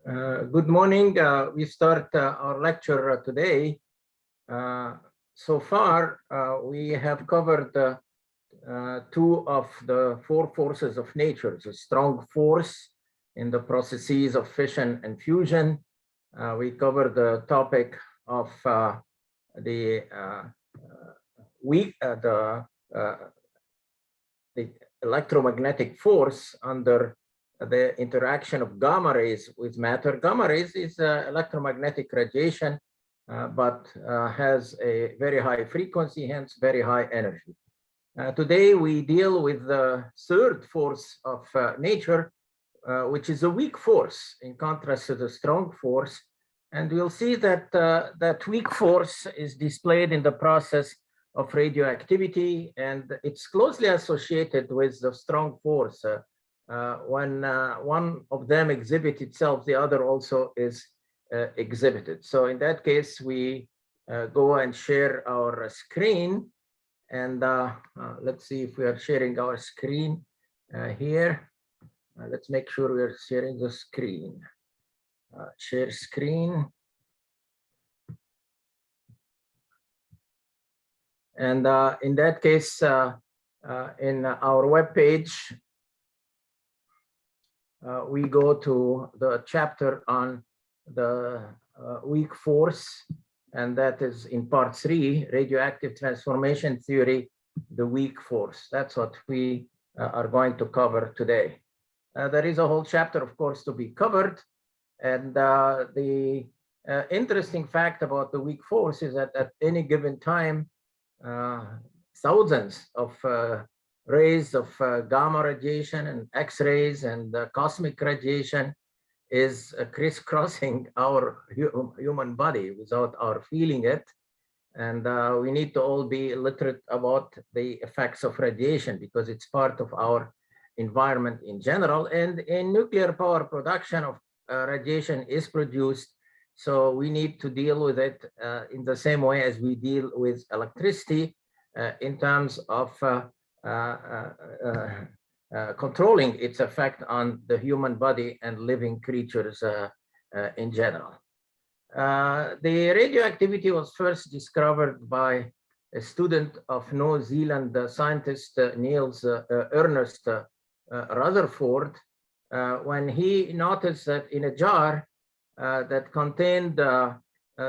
Good morning. We start our lecture today. So far, we have covered two of the four forces of nature. The strong force in the processes of fission and fusion. We covered the topic of the electromagnetic force under the interaction of gamma rays with matter. Gamma rays is electromagnetic radiation, but has a very high frequency, hence very high energy. Today, we deal with the third force of nature, which is a weak force in contrast to the strong force. And we'll see that that weak force is displayed in the process of radioactivity, and it's closely associated with the strong force. When one of them exhibits itself, the other also is exhibited. So in that case, we go and share our screen. And let's see if we are sharing our screen here. Let's make sure we are sharing the screen. Share screen. And in that case, in our web page, we go to the chapter on the weak force, and that is in part 3, radioactive transformation theory, the weak force. That's what we are going to cover today. There is a whole chapter, of course, to be covered. And the interesting fact about the weak force is that at any given time, thousands of rays of gamma radiation and X-rays and cosmic radiation is crisscrossing our human body without our feeling it. And we need to all be literate about the effects of radiation because it's part of our environment in general. And in nuclear power production of radiation is produced. So we need to deal with it in the same way as we deal with electricity in terms of controlling its effect on the human body and living creatures in general. The radioactivity was first discovered by a student of New Zealand scientist Niels Ernest Rutherford when he noticed that in a jar that contained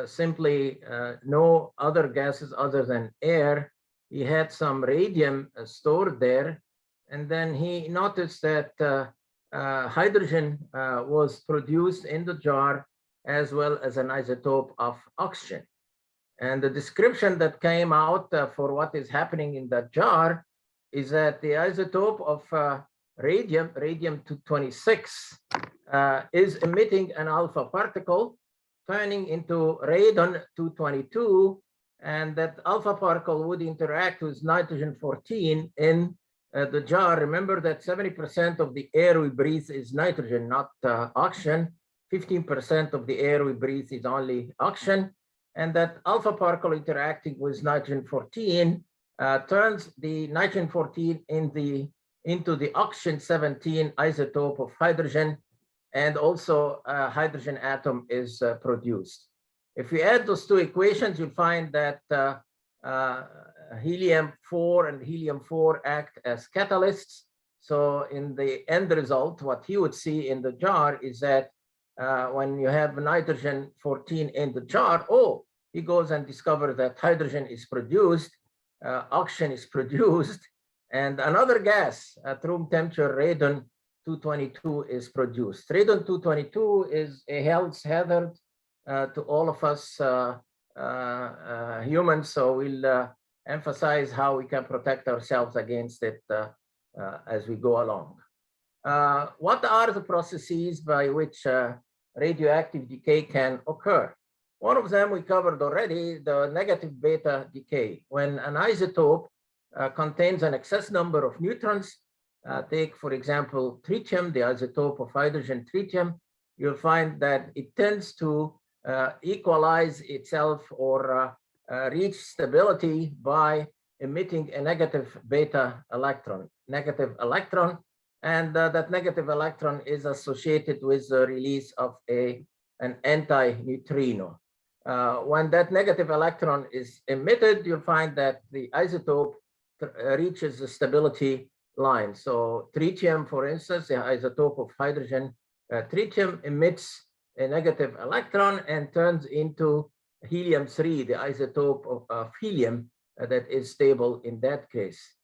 simply no other gases other than air, he had some radium stored there. And then he noticed that hydrogen was produced in the jar as well as an isotope of oxygen. And the description that came out for what is happening in that jar is that the isotope of radium-226 is emitting an alpha particle, turning into radon-222, and that alpha particle would interact with nitrogen-14 in the jar. Remember that 70% of the air we breathe is nitrogen, not oxygen. 15% of the air we breathe is only oxygen. And that alpha particle interacting with nitrogen-14 turns the nitrogen-14 into the oxygen-17 isotope of hydrogen, and also a hydrogen atom is produced. If we add those two equations, you'll find that helium-4 and helium-4 act as catalysts. So in the end result, what he would see in the jar is that when you have nitrogen-14 in the jar, he goes and discovers that hydrogen is produced, oxygen is produced, and another gas at room temperature, radon-222, is produced. Radon-222 is a health hazard to all of us humans, so we'll emphasize how we can protect ourselves against it as we go along. What are the processes by which radioactive decay can occur? One of them we covered already, the negative beta decay. When an isotope contains an excess number of neutrons, take, for example, tritium, the isotope of hydrogen tritium, you'll find that it tends to equalize itself or reach stability by emitting a negative beta electron. Negative electron And that negative electron is associated with the release of an anti-neutrino. When that negative electron is emitted, you'll find that the isotope reaches the stability line. So tritium, for instance, the isotope of hydrogen, tritium emits a negative electron and turns into helium-3, the isotope of helium that is stable in that case.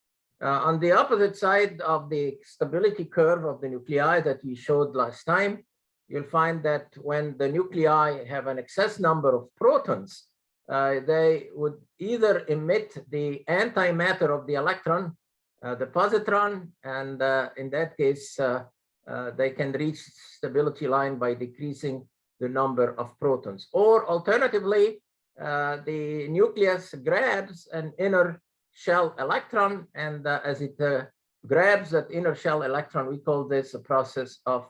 On the opposite side of the stability curve of the nuclei that we showed last time, you'll find that when the nuclei have an excess number of protons, they would either emit the antimatter of the electron, the positron, and in that case, they can reach stability line by decreasing the number of protons. Or alternatively, the nucleus grabs an inner shell electron, and as it grabs that inner shell electron, we call this a process of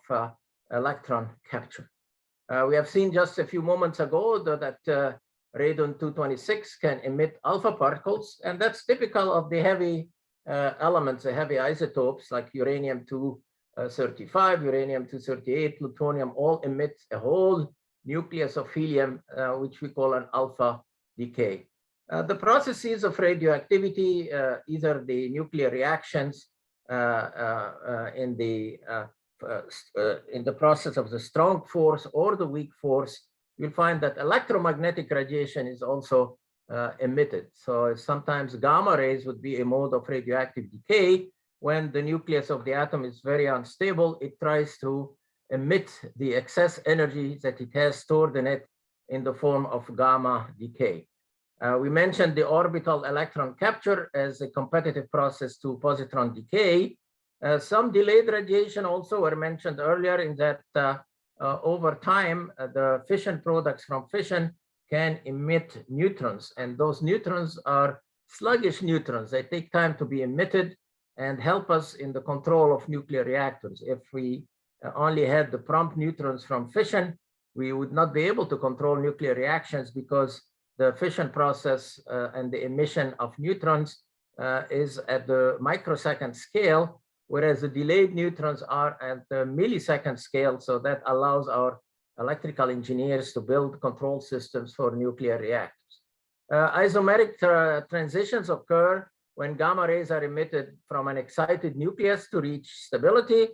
electron capture. We have seen just a few moments ago that radon-226 can emit alpha particles, and that's typical of the heavy elements, the heavy isotopes like uranium-235, uranium-238, plutonium, all emit a whole nucleus of helium, which we call an alpha decay. The processes of radioactivity, either the nuclear reactions in the process of the strong force or the weak force, you'll find that electromagnetic radiation is also emitted. So sometimes gamma rays would be a mode of radioactive decay. When the nucleus of the atom is very unstable, it tries to emit the excess energy that it has stored in it in the form of gamma decay. We mentioned the orbital electron capture as a competitive process to positron decay. Some delayed radiation also were mentioned earlier in that over time, the fission products from fission can emit neutrons, and those neutrons are sluggish neutrons. They take time to be emitted and help us in the control of nuclear reactors. If we only had the prompt neutrons from fission, we would not be able to control nuclear reactions because the fission process and the emission of neutrons is at the microsecond scale, whereas the delayed neutrons are at the millisecond scale. So that allows our electrical engineers to build control systems for nuclear reactors. Isomeric transitions occur when gamma rays are emitted from an excited nucleus to reach stability.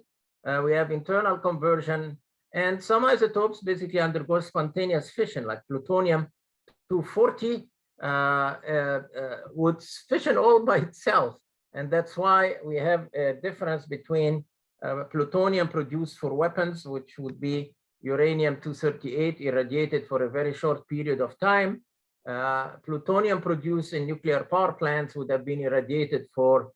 We have internal conversion, and some isotopes basically undergo spontaneous fission, like plutonium-240 would fission all by itself. And that's why we have a difference between plutonium produced for weapons, which would be uranium-238 irradiated for a very short period of time. Plutonium produced in nuclear power plants would have been irradiated for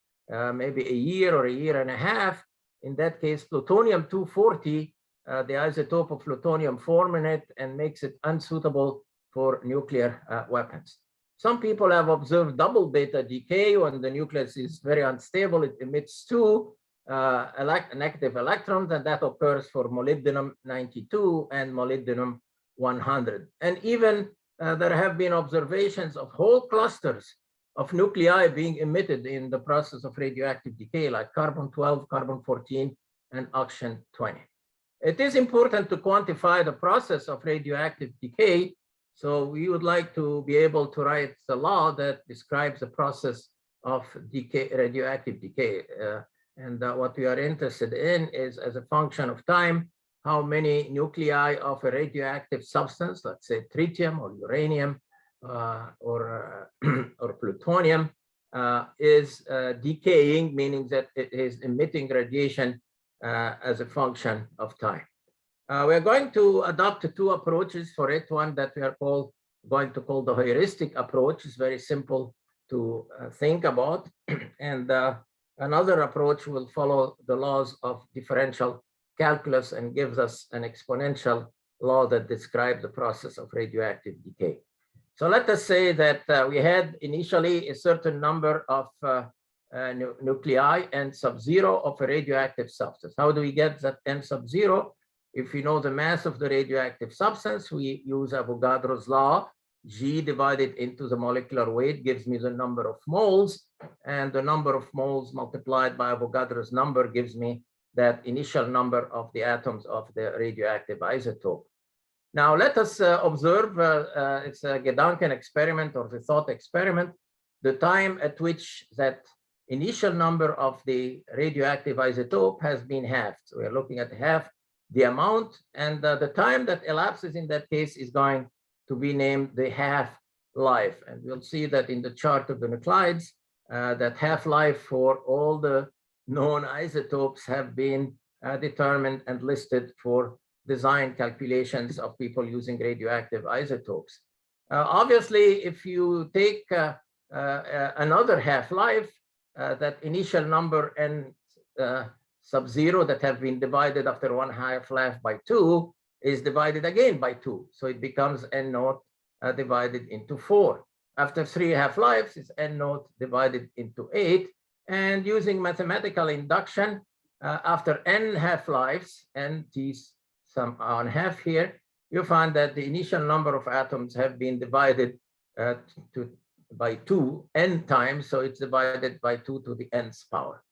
maybe a year or a year and a half. In that case, plutonium-240, the isotope of plutonium forms in it and makes it unsuitable for nuclear weapons. Some people have observed double beta decay when the nucleus is very unstable. It emits two negative electrons, and that occurs for molybdenum-92 and molybdenum-100. And even there have been observations of whole clusters of nuclei being emitted in the process of radioactive decay, like carbon-12, carbon-14, and oxygen-20. It is important to quantify the process of radioactive decay. So we would like to be able to write the law that describes the process of decay, radioactive decay. What we are interested in is, as a function of time, how many nuclei of a radioactive substance, let's say tritium or uranium or plutonium, is decaying, meaning that it is emitting radiation as a function of time. We're going to adopt two approaches for it. One that we are going to call the heuristic approach. Is very simple to think about. And another approach will follow the laws of differential calculus and gives us an exponential law that describes the process of radioactive decay. So let us say that we had initially a certain number of nuclei, n sub 0 of a radioactive substance. How do we get that n sub 0? If we know the mass of the radioactive substance, we use Avogadro's law. G divided into the molecular weight gives me the number of moles, and the number of moles multiplied by Avogadro's number gives me that initial number of the atoms of the radioactive isotope. Now let us observe, it's a Gedanken experiment or the thought experiment, the time at which that initial number of the radioactive isotope has been halved. So we're looking at half the amount, and the time that elapses in that case is going to be named the half-life. And we'll see that in the chart of the nuclides, that half-life for all the known isotopes have been determined and listed for design calculations of people using radioactive isotopes. Obviously, if you take another half-life, that initial number n sub 0 that have been divided after one half-life by 2 is divided again by 2. So it becomes n naught divided into 4. After 3 half-lives, it's n naught divided into 8. And using mathematical induction, after n half-lives, n t's some on half here, you find that the initial number of atoms have been divided by 2 n times, so it's divided by 2 to the nth power.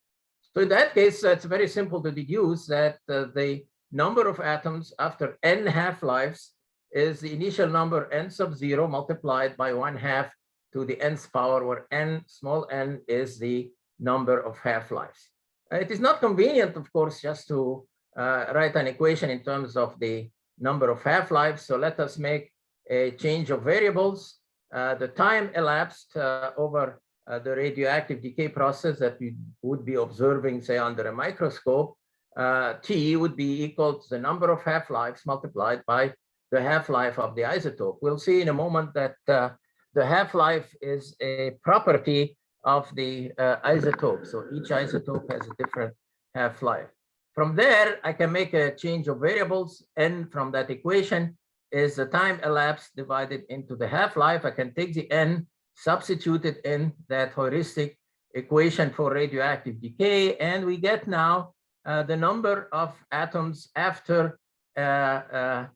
So in that case, it's very simple to deduce that the number of atoms after n half-lives is the initial number n sub 0 multiplied by 1/2 to the nth power, where n, small n, is the number of half-lives. It is not convenient, of course, just to write an equation in terms of the number of half-lives. So let us make a change of variables. The time elapsed over the radioactive decay process that we would be observing, say, under a microscope, T would be equal to the number of half-lives multiplied by the half-life of the isotope. We'll see in a moment that the half-life is a property of the isotope. So each isotope has a different half-life. From there, I can make a change of variables. N from that equation is the time elapsed divided into the half-life. I can take the N, substitute it in that heuristic equation for radioactive decay, and we get now the number of atoms after at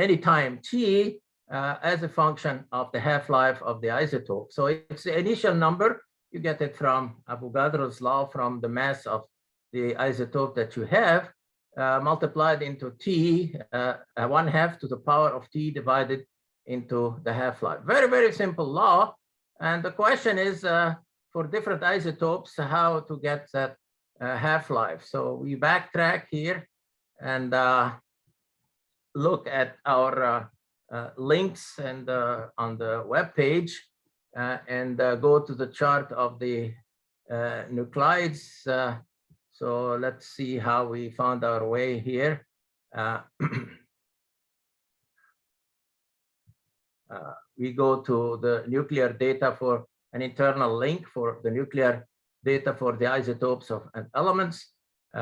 any time t as a function of the half-life of the isotope. So it's the initial number. You get it from Avogadro's law, from the mass of the isotope that you have, multiplied into t, 1/2 to the power of t divided into the half-life. Very, very simple law. And the question is, for different isotopes, how to get that half-life. So we backtrack here and look at our links and on the web page and go to the chart of the nuclides. So let's see how we found our way here. We go to the nuclear data for an internal link for the nuclear data for the isotopes of elements.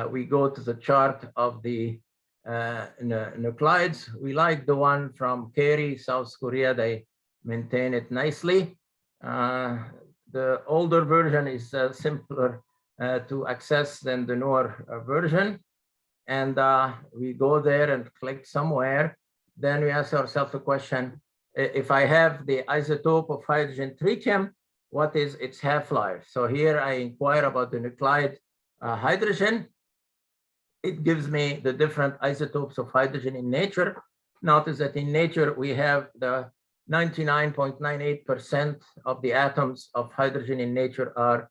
We go to the chart of the nuclides. We like the one from Kerry, South Korea. They maintain it nicely. The older version is simpler to access than the newer version. And we go there and click somewhere. Then we ask ourselves the question, if I have the isotope of hydrogen tritium, what is its half-life? So here I inquire about the nuclide hydrogen. It gives me the different isotopes of hydrogen in nature. Notice that in nature, we have the 99.98% of the atoms of hydrogen in nature are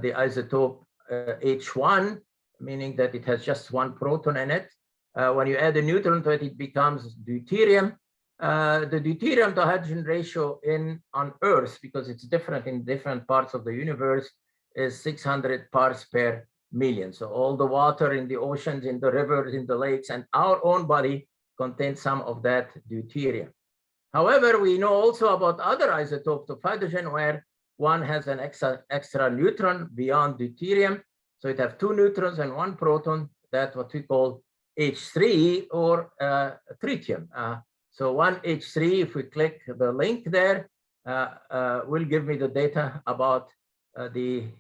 the isotope H1, meaning that it has just one proton in it. When you add a neutron to it, it becomes deuterium. The deuterium to hydrogen ratio on Earth, because it's different in different parts of the universe, is 600 parts per million. So all the water in the oceans, in the rivers, in the lakes, and our own body contains some of that deuterium. However, we know also about other isotopes of hydrogen where one has an extra neutron beyond deuterium. So it has 2 neutrons and 1 proton. That's what we call H3 or tritium. So 1 H3, if we click the link there, will give me the data about the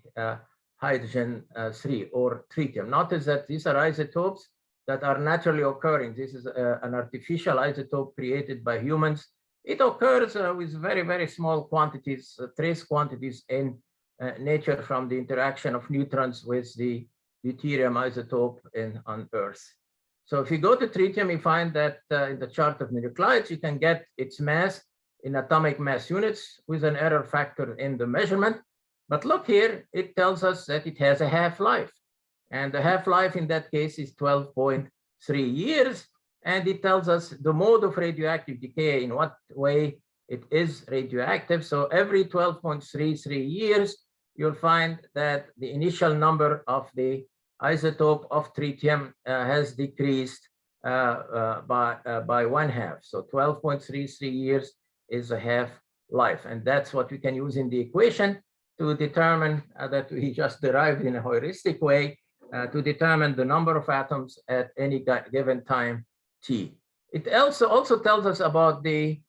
hydrogen 3 or tritium. Notice that these are isotopes that are naturally occurring. This is an artificial isotope created by humans. It occurs with very, very small quantities, trace quantities in nature from the interaction of neutrons with the deuterium isotope on Earth. So if you go to tritium, you find that in the chart of nuclides, you can get its mass in atomic mass units with an error factor in the measurement. But look here, it tells us that it has a half-life. And the half-life in that case is 12.3 years. And it tells us the mode of radioactive decay, in what way it is radioactive. So every 12.33 years, you'll find that the initial number of the isotope of tritium has decreased by 1/2. So 12.33 years is a half-life. And that's what we can use in the equation to determine that we just derived in a heuristic way to determine the number of atoms at any given time t. It also tells us about the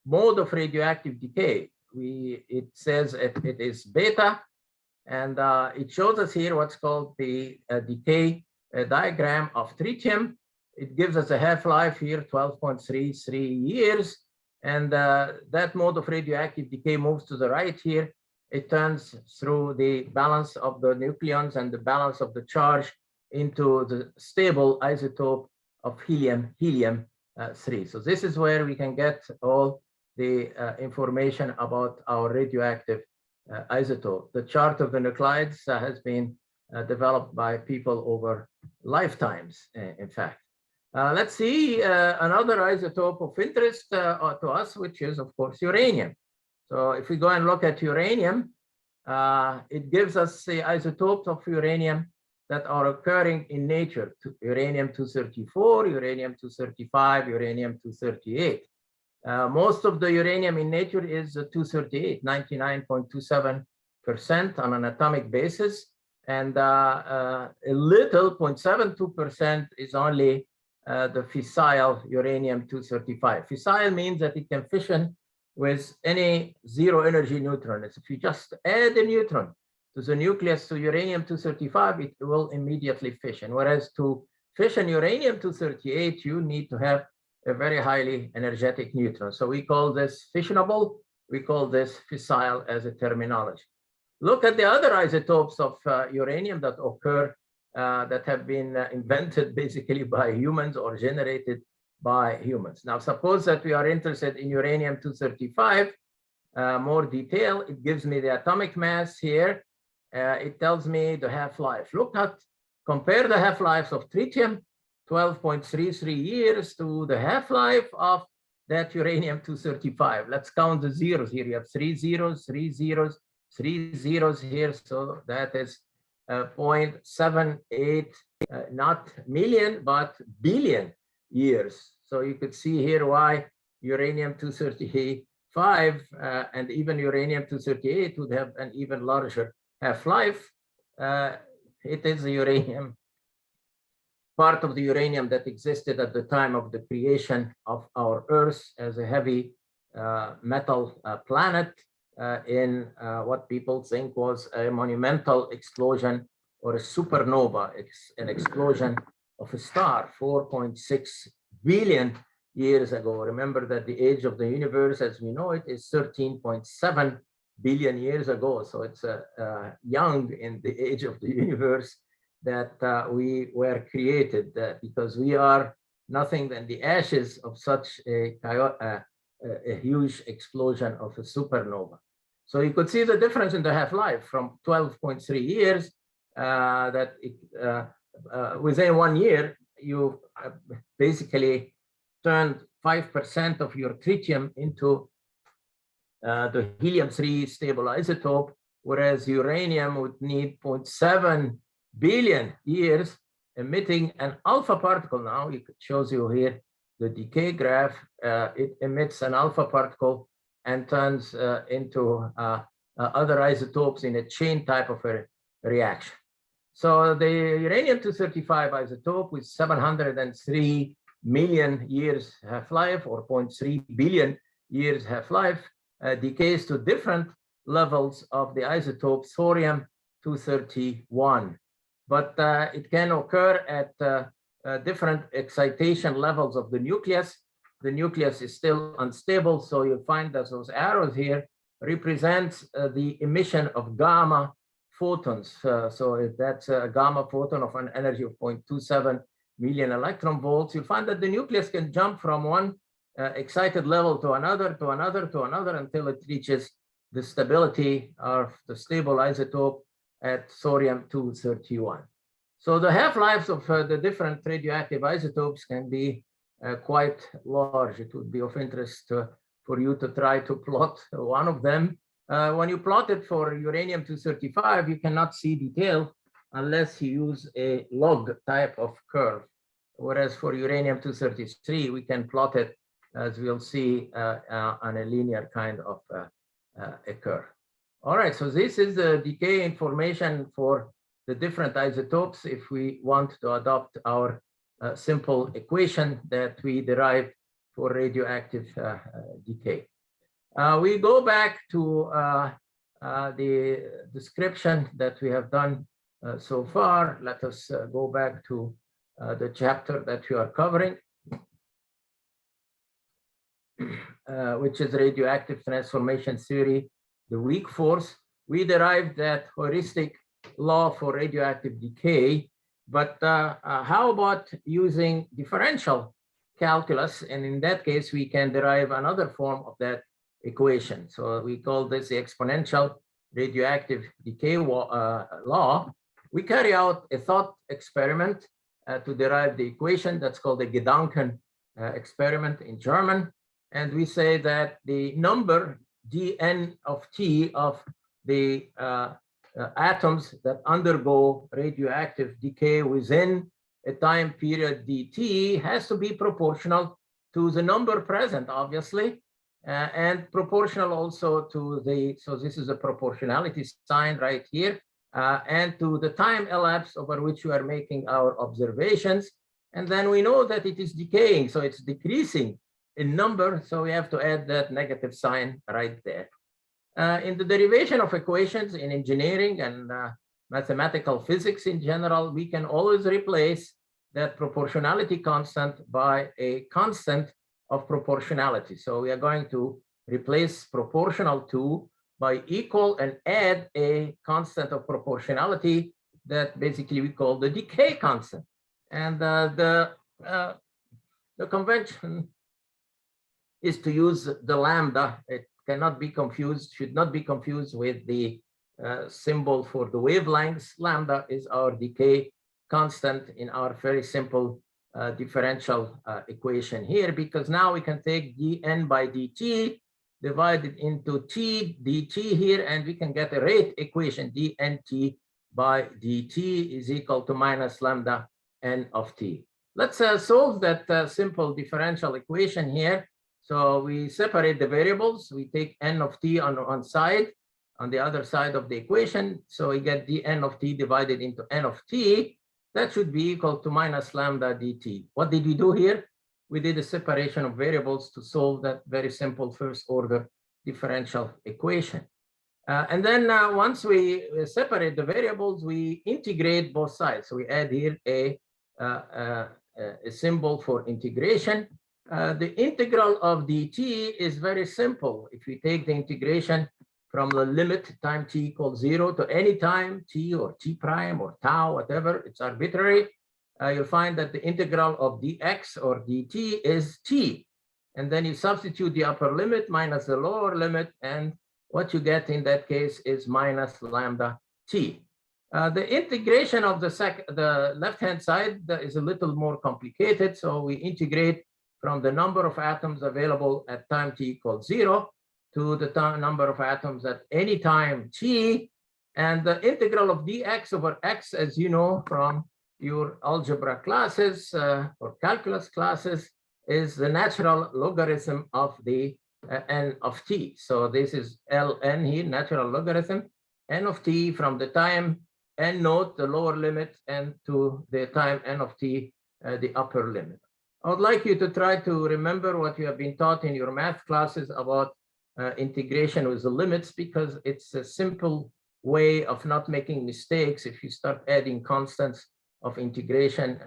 mode of radioactive decay. It says it is beta, and it shows us here what's called the decay diagram of tritium. It gives us a half-life here, 12.33 years, and that mode of radioactive decay moves to the right here. It turns through the balance of the nucleons and the balance of the charge into the stable isotope of helium-3. So this is where we can get all the information about our radioactive isotope. The chart of the nuclides has been developed by people over lifetimes, in fact. Let's see another isotope of interest to us, which is, of course, uranium. So if we go and look at uranium, it gives us the isotopes of uranium that are occurring in nature: uranium-234, uranium-235, uranium-238. Most of the uranium in nature is 238, 99.27% on an atomic basis, and a little, 0.72%, is only the fissile uranium-235. Fissile means that it can fission with any zero energy neutron. If you just add a neutron to the nucleus to uranium-235, it will immediately fission. Whereas to fission uranium-238, you need to have a very highly energetic neutron. So we call this fissionable. We call this fissile as a terminology. Look at the other isotopes of uranium that occur, that have been invented basically by humans or generated by humans. Now, suppose that we are interested in uranium-235, more detail. It gives me the atomic mass here. It tells me the half-life. Compare the half-lives of tritium, 12.33 years, to the half-life of that uranium-235. Let's count the zeros here. You have 3 zeros, 3 zeros, 3 zeros here. So that is 0.78, not million, but billion years. So you could see here why uranium-235 and even uranium-238 would have an even larger half-life. It is the uranium, part of the uranium that existed at the time of the creation of our Earth as a heavy metal planet in what people think was a monumental explosion or a supernova, an explosion of a star 4.6 billion years ago. Remember that the age of the universe as we know it is 13.7 billion years ago. So it's young in the age of the universe that we were created, because we are nothing than the ashes of such a huge explosion of a supernova. So you could see the difference in the half-life from 12.3 years, that within 1 year, you basically turned 5% of your tritium into the helium-3 stable isotope, whereas uranium would need 0.7 billion years, emitting an alpha particle. Now it shows you here the decay graph. It emits an alpha particle and turns into other isotopes in a chain type of a reaction. So the uranium-235 isotope with 703 million years half-life, or 0.3 billion years half-life, decays to different levels of the isotope thorium-231. But it can occur at different excitation levels of the nucleus. The nucleus is still unstable, so you'll find that those arrows here represent the emission of gamma photons. So that's a gamma photon of an energy of 0.27 million electron volts. You'll find that the nucleus can jump from one excited level to another, to another, to another, until it reaches the stability of the stable isotope at thorium-231. So the half-lives of the different radioactive isotopes can be quite large. It would be of interest for you to try to plot one of them. When you plot it for uranium-235, you cannot see detail unless you use a log type of curve. Whereas for uranium-233, we can plot it, as we'll see, on a linear kind of a curve. All right, so this is the decay information for the different isotopes if we want to adopt our simple equation that we derived for radioactive decay. We go back to the description that we have done so far. Let us go back to the chapter that we are covering, which is radioactive transformation theory, the weak force. We derived that heuristic law for radioactive decay, but how about using differential calculus? And in that case, we can derive another form of that equation. So we call this the exponential radioactive decay law. We carry out a thought experiment to derive the equation. That's called the Gedanken experiment in German. And we say that the number dn of t of the atoms that undergo radioactive decay within a time period dt has to be proportional to the number present, obviously, and proportional also to the, so this is a proportionality sign right here, and to the time elapsed over which we are making our observations. And then we know that it is decaying, so it's decreasing in number, so we have to add that negative sign right there. In the derivation of equations in engineering and mathematical physics in general, we can always replace that proportionality constant by a constant of proportionality. So we are going to replace proportional to by equal and add a constant of proportionality that basically we call the decay constant. And the convention is to use the lambda. It cannot be confused, should not be confused with the symbol for the wavelengths. Lambda is our decay constant in our very simple differential equation here, because now we can take dn by dt divided into t dt here, and we can get a rate equation. dnt by dt is equal to minus lambda n of t. Let's solve that simple differential equation here. So we separate the variables. We take n of t on one side, on the other side of the equation. So we get dn of t divided into n of t. That should be equal to minus lambda dt. What did we do here? We did a separation of variables to solve that very simple first order differential equation. And then once we separate the variables, we integrate both sides. So we add here a symbol for integration. The integral of dt is very simple. If we take the integration from the limit time t equals 0 to any time t or t prime or tau, whatever, it's arbitrary, you'll find that the integral of dx or dt is t. And then you substitute the upper limit minus the lower limit, and what you get in that case is minus lambda t. The integration of the left-hand side is a little more complicated. So we integrate from the number of atoms available at time t equals 0 to the number of atoms at any time t. And the integral of dx over x, as you know from your algebra classes or calculus classes, is the natural logarithm of the n of t. So this is ln here, natural logarithm, n of t from the time n naught, the lower limit, and to the time n of t, the upper limit. I would like you to try to remember what you have been taught in your math classes about integration with the limits, because it's a simple way of not making mistakes. If you start adding constants of integration,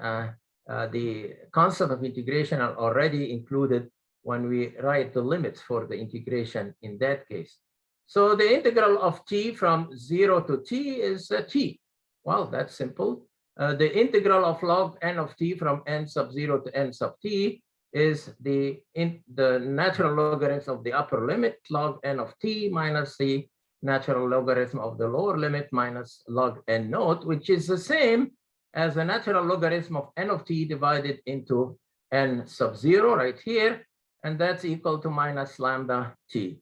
the constant of integration are already included when we write the limits for the integration in that case. So the integral of t from 0 to t is t. Well, that's simple. The integral of log n of t from n sub 0 to n sub t is the natural logarithm of the upper limit log n of t minus the natural logarithm of the lower limit minus log n naught, which is the same as the natural logarithm of n of t divided into n sub 0 right here, and that's equal to minus lambda t.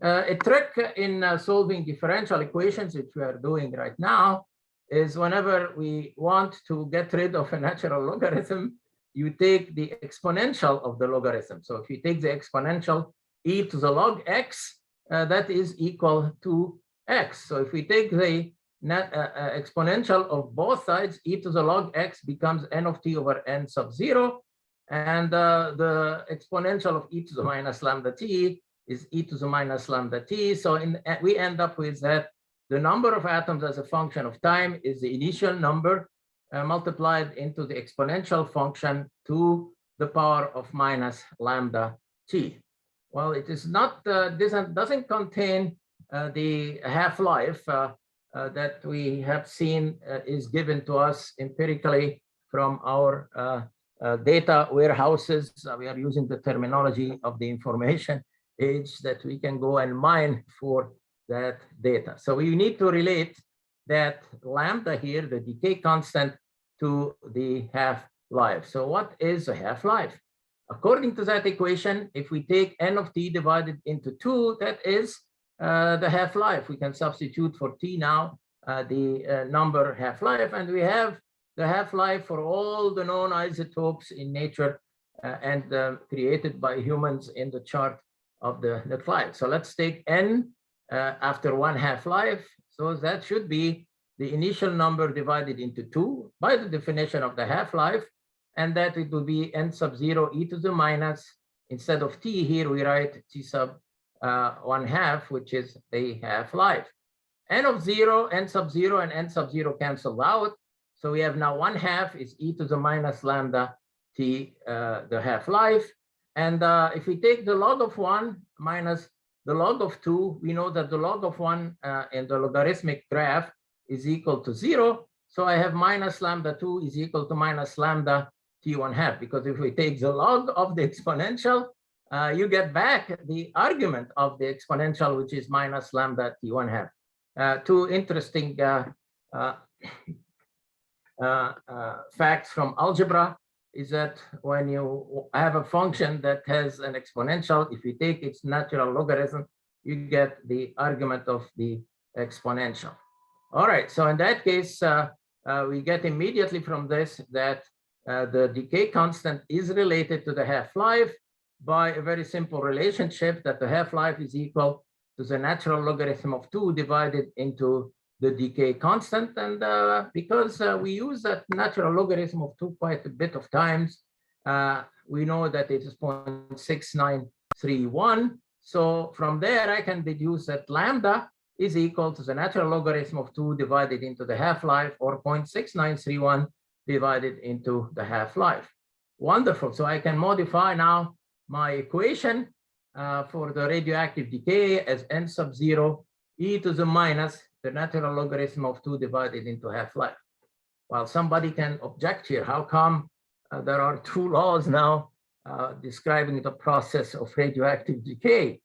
A trick in solving differential equations, which we are doing right now, is whenever we want to get rid of a natural logarithm, you take the exponential of the logarithm. So if you take the exponential e to the log x, that is equal to x. So if we take the exponential of both sides, e to the log x becomes n of t over n sub 0. And the exponential of e to the minus lambda t is e to the minus lambda t. So we end up with that the number of atoms as a function of time is the initial number multiplied into the exponential function to the power of minus lambda t. Well, it is not, this doesn't contain the half-life that we have seen is given to us empirically from our data warehouses. We are using the terminology of the information age that we can go and mine for that data. So we need to relate that lambda here, the decay constant, to the half-life. So what is a half-life? According to that equation, if we take n of t divided into 2, that is the half-life. We can substitute for t now the number half-life, and we have the half-life for all the known isotopes in nature and created by humans in the chart of the nuclide. So let's take n after one half-life. So that should be the initial number divided into 2 by the definition of the half-life, and that it will be n sub 0 e to the minus, instead of t here we write t sub 1/2, which is the half-life. N of 0, n sub 0, and n sub 0 cancel out. So we have now 1/2 is e to the minus lambda t, the half-life. And if we take the log of 1 minus the log of 2, we know that the log of 1 in the logarithmic graph is equal to 0. So I have minus lambda 2 is equal to minus lambda t 1/2, because if we take the log of the exponential, you get back the argument of the exponential, which is minus lambda t 1/2. Two interesting facts from algebra is that when you have a function that has an exponential, if you take its natural logarithm, you get the argument of the exponential. All right, so in that case, we get immediately from this that the decay constant is related to the half-life by a very simple relationship, that the half-life is equal to the natural logarithm of 2 divided into the decay constant. And because we use that natural logarithm of 2 quite a bit of times, we know that it is 0.6931. So from there, I can deduce that lambda is equal to the natural logarithm of 2 divided into the half-life, or 0.6931 divided into the half-life. Wonderful. So I can modify now my equation for the radioactive decay as n sub 0 e to the minus the natural logarithm of 2 divided into half-life. Well, somebody can object here. How come there are 2 laws now describing the process of radioactive decay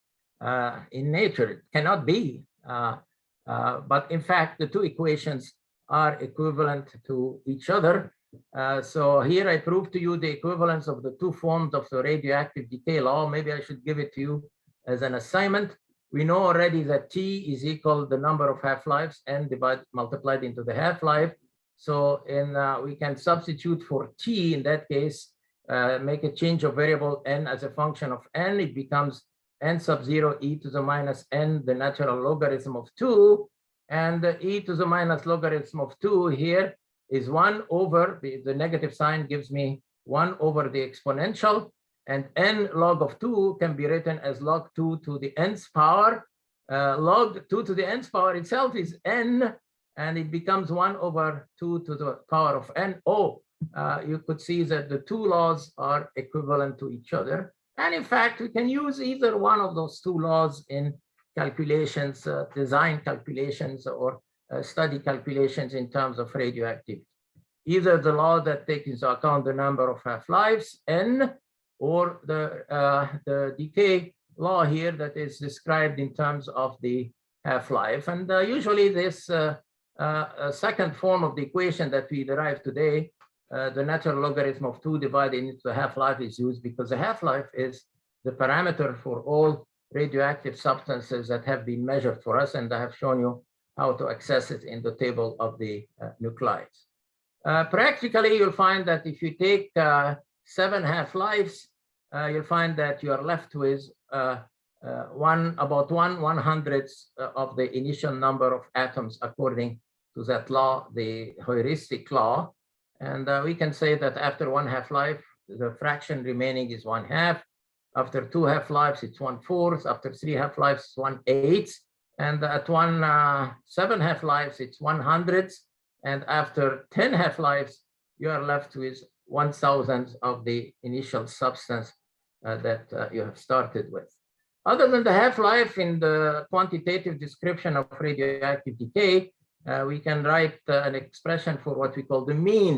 in nature? It cannot be. But in fact, the 2 equations are equivalent to each other. So here I prove to you the equivalence of the 2 forms of the radioactive decay law. Maybe I should give it to you as an assignment. We know already that T is equal to the number of half-lives n multiplied into the half-life. So we can substitute for T in that case, make a change of variable n as a function of n. It becomes n sub 0 e to the minus n, the natural logarithm of 2. And the e to the minus logarithm of 2 here is 1 over, the negative sign gives me 1 over the exponential. And n log of 2 can be written as log 2 to the nth power. Log 2 to the nth power itself is n, and it becomes 1 over 2 to the power of n. Oh, you could see that the 2 laws are equivalent to each other. And in fact, we can use either one of those 2 laws in calculations, design calculations, or study calculations in terms of radioactivity. Either the law that takes into account the number of half-lives, n, or the decay law here that is described in terms of the half-life. And usually this second form of the equation that we derive today, the natural logarithm of 2 divided into the half-life, is used because the half-life is the parameter for all radioactive substances that have been measured for us, and I have shown you how to access it in the table of the nuclides. Practically, you'll find that if you take 7 half-lives, you'll find that you are left with about 1/100th of the initial number of atoms according to that law, the heuristic law. And we can say that after 1 half-life, the fraction remaining is 1/2. After 2 half-lives, it's 1/4. After 3 half-lives, it's 1/8. And at 7 half-lives, it's 1/100th. And after 10 half-lives, you are left with 1/1000th of the initial substance that you have started with. Other than the half-life, in the quantitative description of radioactive decay, we can write an expression for what we call the mean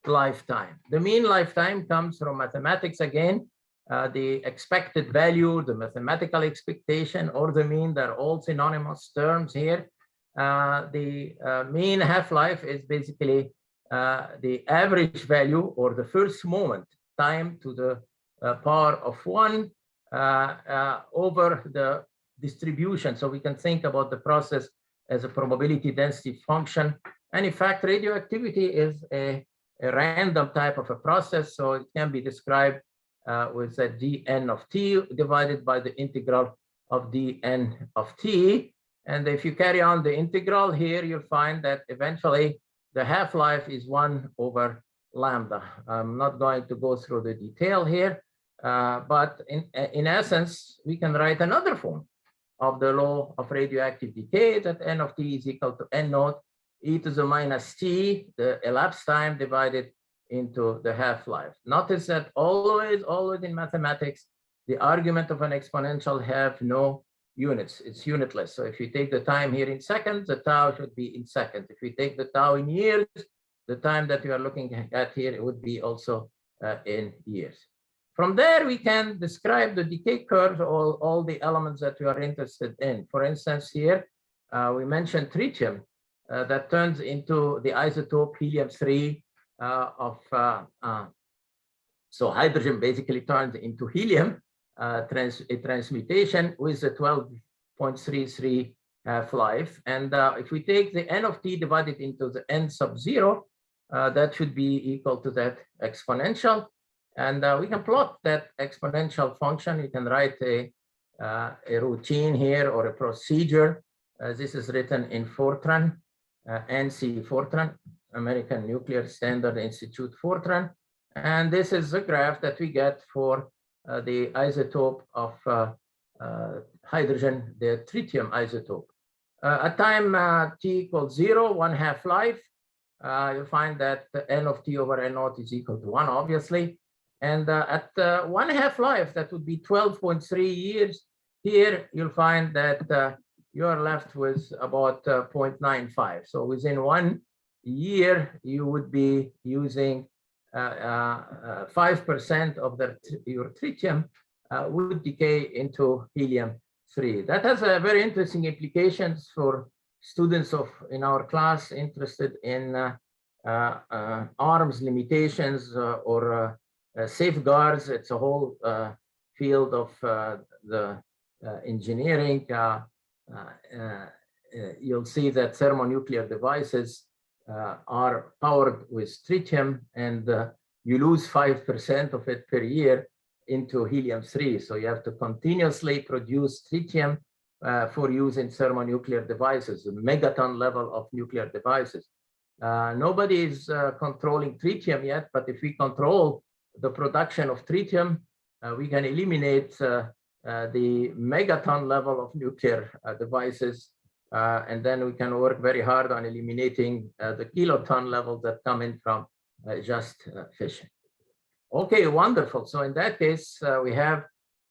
lifetime. The mean lifetime comes from mathematics again. The expected value, the mathematical expectation, or the mean, they're all synonymous terms here. The mean half-life is basically the average value, or the first moment, time to the power of 1 over the distribution. So we can think about the process as a probability density function. And in fact, radioactivity is a random type of a process. So it can be described with a dn of t divided by the integral of dn of t. And if you carry on the integral here, you'll find that eventually the half-life is 1 over lambda. I'm not going to go through the detail here, but in essence, we can write another form of the law of radioactive decay, that n of t is equal to n naught e to the minus t, the elapsed time divided into the half-life. Notice that always in mathematics, the argument of an exponential have no units. It's unitless. So if you take the time here in seconds, the tau should be in seconds. If you take the tau in years, the time that you are looking at here, it would be also in years. From there, we can describe the decay curves, all the elements that we are interested in. For instance, here, we mentioned tritium that turns into the isotope helium-3 so hydrogen basically turns into helium, a transmutation with a 12.33 half-life. And if we take the n of t divided into the n sub 0, that should be equal to that exponential. And we can plot that exponential function. You can write a routine here or a procedure. This is written in Fortran, NC Fortran, American Nuclear Standard Institute Fortran. And this is the graph that we get for the isotope of hydrogen, the tritium isotope. At time t equals 0, 1 half-life, you'll find that the n of t over n naught is equal to 1, obviously. And at 1 half-life, that would be 12.3 years. Here, you'll find that you are left with about 0.95. So within 1 year, you would be using 5% of your tritium would decay into helium-3. That has a very interesting implications for students in our class interested in arms limitations or safeguards. It's a whole field of the engineering. You'll see that thermonuclear devices are powered with tritium, and you lose 5% of it per year into helium-3. So you have to continuously produce tritium for use in thermonuclear devices, the megaton level of nuclear devices. Nobody is controlling tritium yet, but if we control the production of tritium, we can eliminate the megaton level of nuclear devices, and then we can work very hard on eliminating the kiloton levels that come in from just fission. Okay, wonderful. So in that case, we have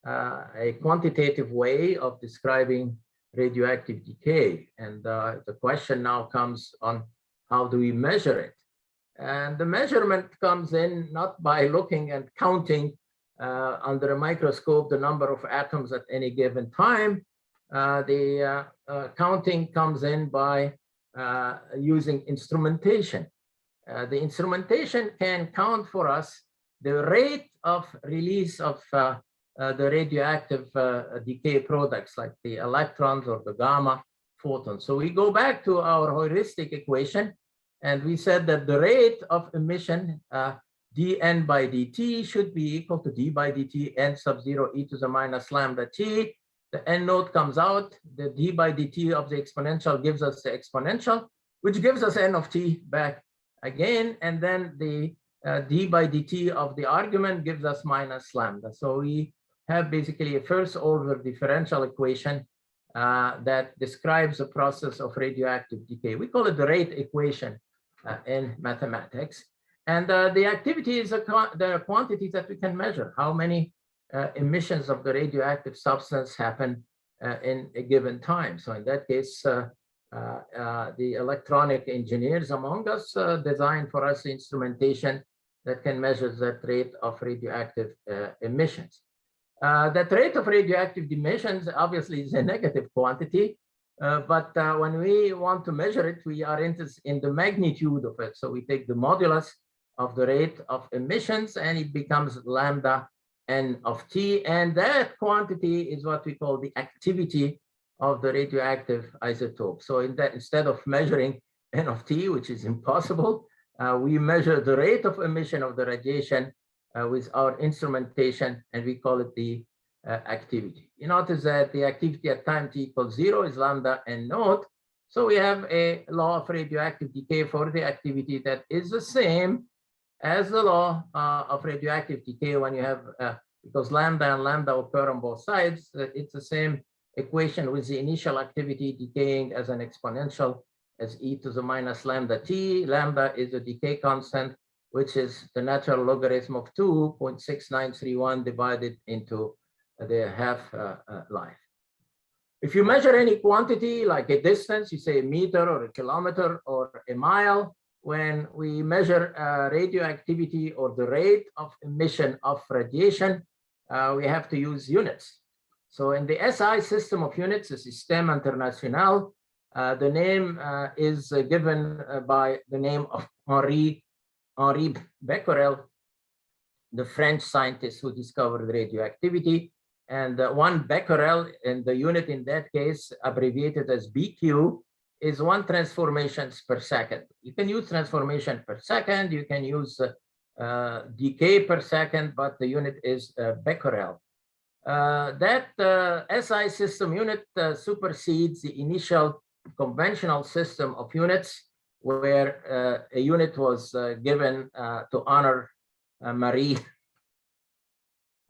a quantitative way of describing radioactive decay. And the question now comes on how do we measure it? And the measurement comes in not by looking and counting under a microscope the number of atoms at any given time. The counting comes in by using instrumentation. The instrumentation can count for us the rate of release of the radioactive decay products like the electrons or the gamma photons. So we go back to our heuristic equation, and we said that the rate of emission dN by dt should be equal to d by dt n sub 0 e to the minus lambda t. The n node comes out, the d by dt of the exponential gives us the exponential, which gives us n of t back again, and then the d by dt of the argument gives us minus lambda. So we have basically a first order differential equation that describes the process of radioactive decay. We call it the rate equation in mathematics. And the activity is the quantities that we can measure, how many emissions of the radioactive substance happen in a given time. So in that case, the electronic engineers among us designed for us the instrumentation that can measure that rate of radioactive emissions. That rate of radioactive emissions obviously is a negative quantity, but when we want to measure it, we are interested in the magnitude of it. So we take the modulus of the rate of emissions, and it becomes lambda n of t, and that quantity is what we call the activity of the radioactive isotope. So in that, instead of measuring n of t, which is impossible, we measure the rate of emission of the radiation with our instrumentation, and we call it the activity. You notice that the activity at time t equals 0 is lambda n naught. So we have a law of radioactive decay for the activity that is the same as the law of radioactive decay when you have, because lambda and lambda occur on both sides, it's the same equation with the initial activity decaying as an exponential as e to the minus lambda t. Lambda is a decay constant, which is the natural logarithm of 2.6931 divided into the half life. If you measure any quantity like a distance, you say a meter or a kilometer or a mile, when we measure radioactivity or the rate of emission of radiation, we have to use units. So in the SI system of units, the Système International, the name is given by the name of Henri Becquerel, the French scientist who discovered radioactivity. And 1 becquerel, and the unit in that case, abbreviated as BQ, is 1 transformations per second. You can use transformation per second, you can use decay per second, but the unit is becquerel. That SI system unit supersedes the initial conventional system of units, where a unit was given to honor Marie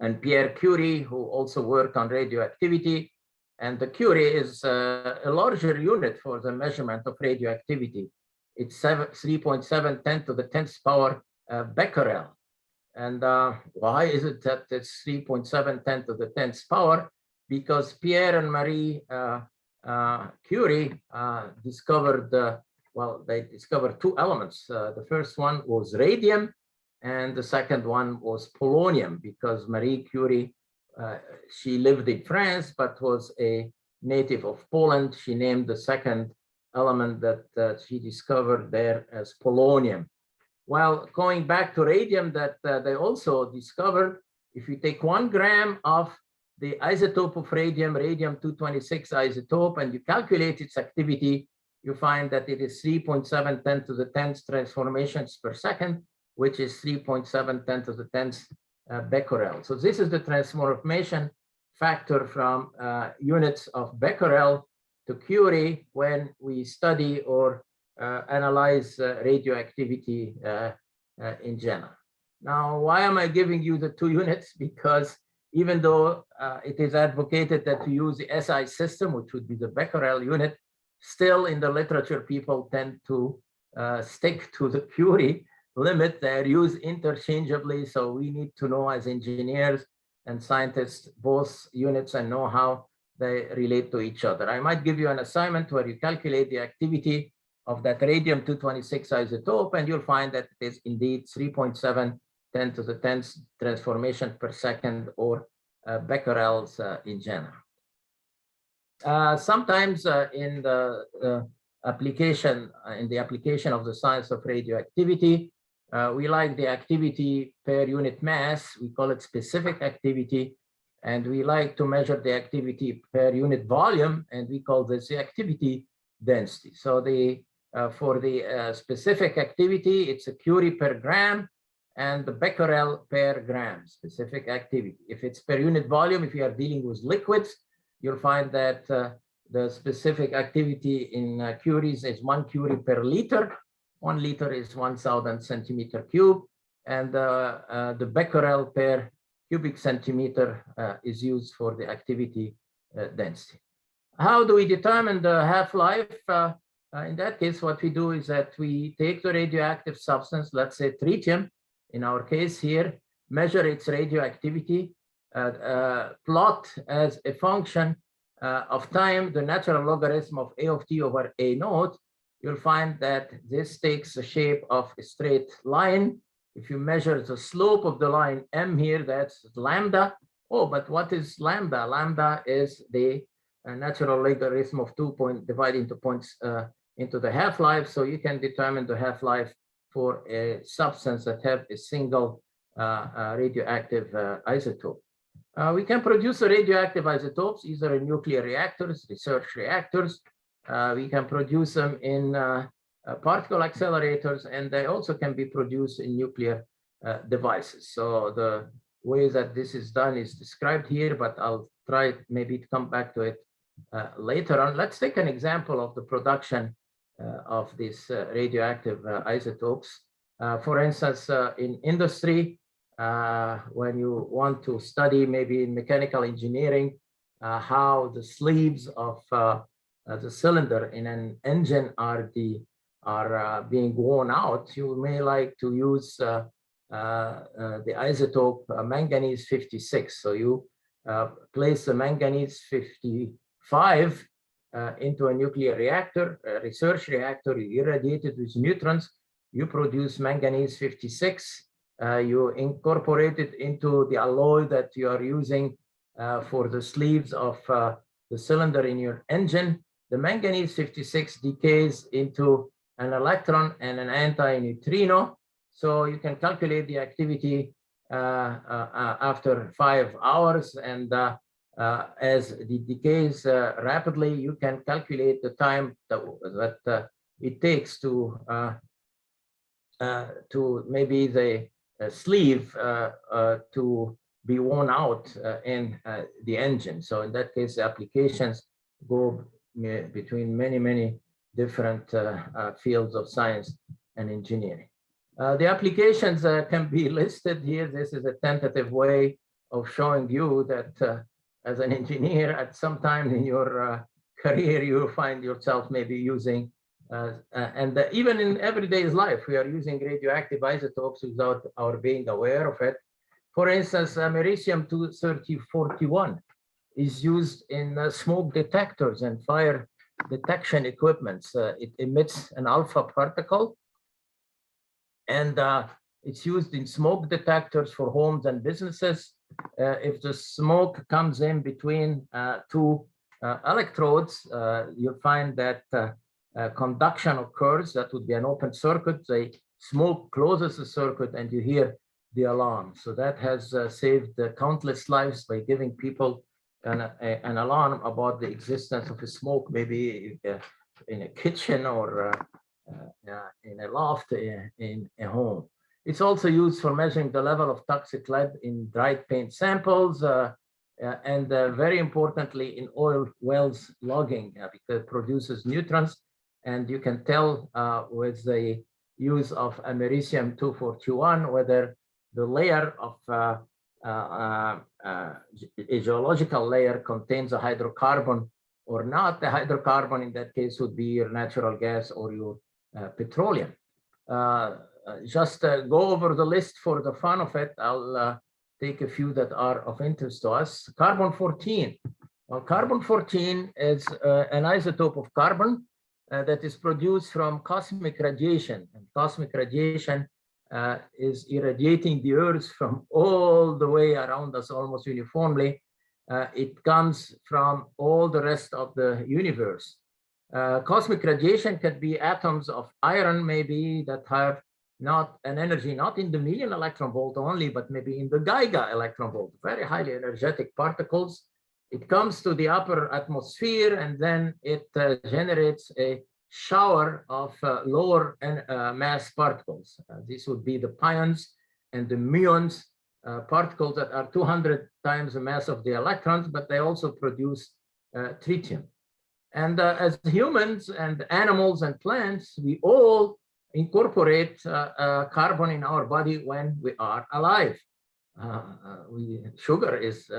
and Pierre Curie, who also worked on radioactivity. And the Curie is a larger unit for the measurement of radioactivity. It's 3.710 to the 10th power becquerel. And why is it that it's 3.710 to the 10th power? Because Pierre and Marie Curie discovered, well, they discovered 2 elements. The first one was radium, and the second one was polonium, because Marie Curie, she lived in France, but was a native of Poland. She named the second element that she discovered there as polonium. Well, going back to radium that they also discovered, if you take 1 gram of the isotope of radium, radium-226 isotope, and you calculate its activity, you find that it is 3.710 to the 10th transformations per second, which is 3.710 to the 10th becquerel. So this is the transformation factor from units of becquerel to Curie when we study or analyze radioactivity in general. Now, why am I giving you the 2 units? Because even though it is advocated that you use the SI system, which would be the becquerel unit, still in the literature, people tend to stick to the Curie limit. They're used interchangeably. So we need to know as engineers and scientists both units and know how they relate to each other. I might give you an assignment where you calculate the activity of that radium-226 isotope, and you'll find that it is indeed 3.7 10 to the 10th transformation per second, or becquerels in general. Sometimes in the application of the science of radioactivity, we like the activity per unit mass. We call it specific activity, and we like to measure the activity per unit volume, and we call this the activity density. So for the specific activity, it's a Curie per gram and the becquerel per gram specific activity. If it's per unit volume, if you are dealing with liquids, you'll find that the specific activity in Curies is 1 Curie per liter. 1 liter is 1,000 centimeter cube, and the becquerel per cubic centimeter is used for the activity density. How do we determine the half-life? In that case, what we do is that we take the radioactive substance, let's say tritium, in our case here, measure its radioactivity, plot as a function of time the natural logarithm of A of t over A naught. You'll find that this takes the shape of a straight line. If you measure the slope of the line m here, that's lambda. Oh, but what is lambda? Lambda is the natural logarithm of 2 divided into points into the half-life. So you can determine the half-life for a substance that have a single radioactive isotope. We can produce radioactive isotopes either in nuclear reactors, research reactors. We can produce them in particle accelerators, and they also can be produced in nuclear devices. So the way that this is done is described here, but I'll try maybe to come back to it later on. Let's take an example of the production of these radioactive isotopes. For instance, in industry, when you want to study maybe in mechanical engineering, how the sleeves of the cylinder in an engine are being worn out, you may like to use the isotope manganese 56. So you place the manganese 55 into a nuclear reactor, a research reactor, you irradiate it with neutrons, you produce manganese 56, you incorporate it into the alloy that you are using for the sleeves of the cylinder in your engine. The manganese 56 decays into an electron and an anti-neutrino. So you can calculate the activity after 5 hours, and as it decays rapidly, you can calculate the time that it takes to maybe the sleeve to be worn out in the engine. So in that case, the applications go between many different fields of science and engineering. The applications can be listed here. This is a tentative way of showing you that as an engineer, at some time in your career, you find yourself maybe using, even in everyday life, we are using radioactive isotopes without our being aware of it. For instance, americium-238 is used in smoke detectors and fire detection equipments. It emits an alpha particle, and it's used in smoke detectors for homes and businesses. If the smoke comes in between two electrodes, you'll find that conduction occurs. That would be an open circuit. The smoke closes the circuit and you hear the alarm. So that has saved countless lives by giving people an alarm about the existence of a smoke, maybe in a kitchen or in a loft in a home. It's also used for measuring the level of toxic lead in dried paint samples, and very importantly in oil wells logging, because it produces neutrons, and you can tell with the use of americium-241 whether the layer of a geological layer contains a hydrocarbon or not. The hydrocarbon in that case would be your natural gas or your petroleum. Just go over the list for the fun of it. I'll take a few that are of interest to us. Carbon-14 Well, carbon-14 is an isotope of carbon that is produced from cosmic radiation. And cosmic radiation is irradiating the Earth from all the way around us almost uniformly. It comes from all the rest of the universe. Cosmic radiation could be atoms of iron, maybe, that have not an energy, not in the million electron volt only, but maybe in the Geiger electron volt, very highly energetic particles. It comes to the upper atmosphere, and then it generates a shower of lower mass particles. These would be the pions and the muons, particles that are 200 times the mass of the electrons, but they also produce tritium. And as humans and animals and plants, we all incorporate carbon in our body when we are alive. Sugar is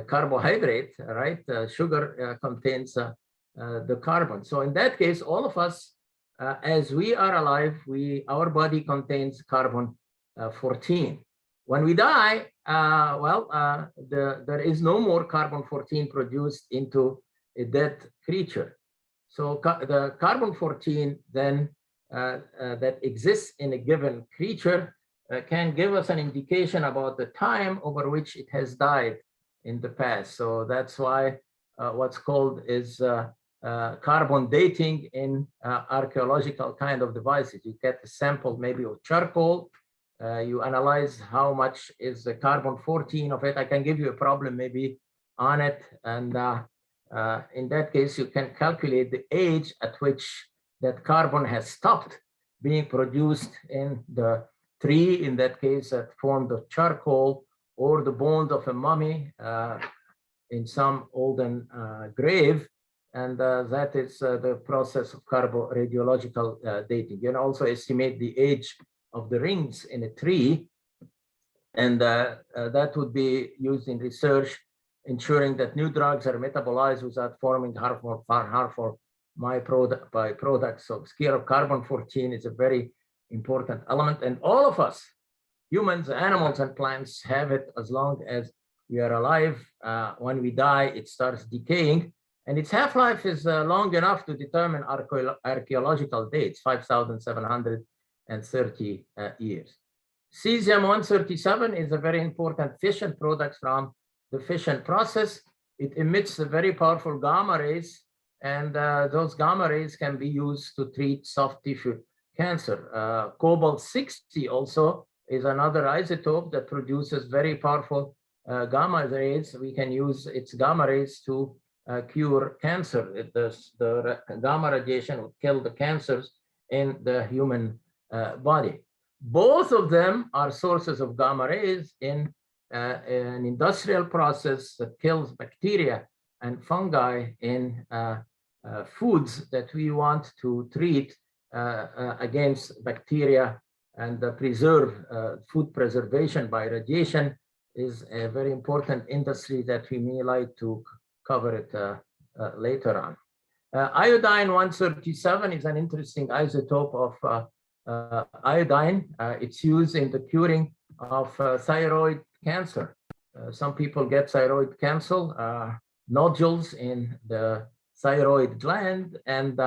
carbohydrate, right? Sugar contains the carbon. So in that case, all of us, as we are alive, our body contains carbon 14. When we die, there is no more carbon 14 produced into a dead creature. So the carbon 14 then that exists in a given creature can give us an indication about the time over which it has died in the past. So that's why what's called is carbon dating in archaeological kind of devices. You get a sample maybe of charcoal, you analyze how much is the carbon 14 of it. I can give you a problem maybe on it, and in that case you can calculate the age at which that carbon has stopped being produced in the tree, in that case that formed of charcoal, or the bones of a mummy in some olden grave. And that is the process of carboradiological dating. You can also estimate the age of the rings in a tree, and that would be used in research, ensuring that new drugs are metabolized without forming harmful byproducts. So scale of carbon 14 is a very important element, and all of us, humans, animals, and plants, have it as long as we are alive. When we die, it starts decaying, and its half-life is long enough to determine archaeological dates, 5,730 years. Cesium-137 is a very important fission product from the fission process. It emits a very powerful gamma rays, and those gamma rays can be used to treat soft tissue cancer. Cobalt-60 also is another isotope that produces very powerful gamma rays. We can use its gamma rays to cure cancer. The gamma radiation would kill the cancers in the human body. Both of them are sources of gamma rays in an industrial process that kills bacteria and fungi in foods that we want to treat against bacteria, and preserve food preservation by radiation is a very important industry that we may like to cover it later on. Iodine-137 is an interesting isotope of iodine. It's used in the curing of thyroid cancer. Some people get thyroid cancer, nodules in the thyroid gland, and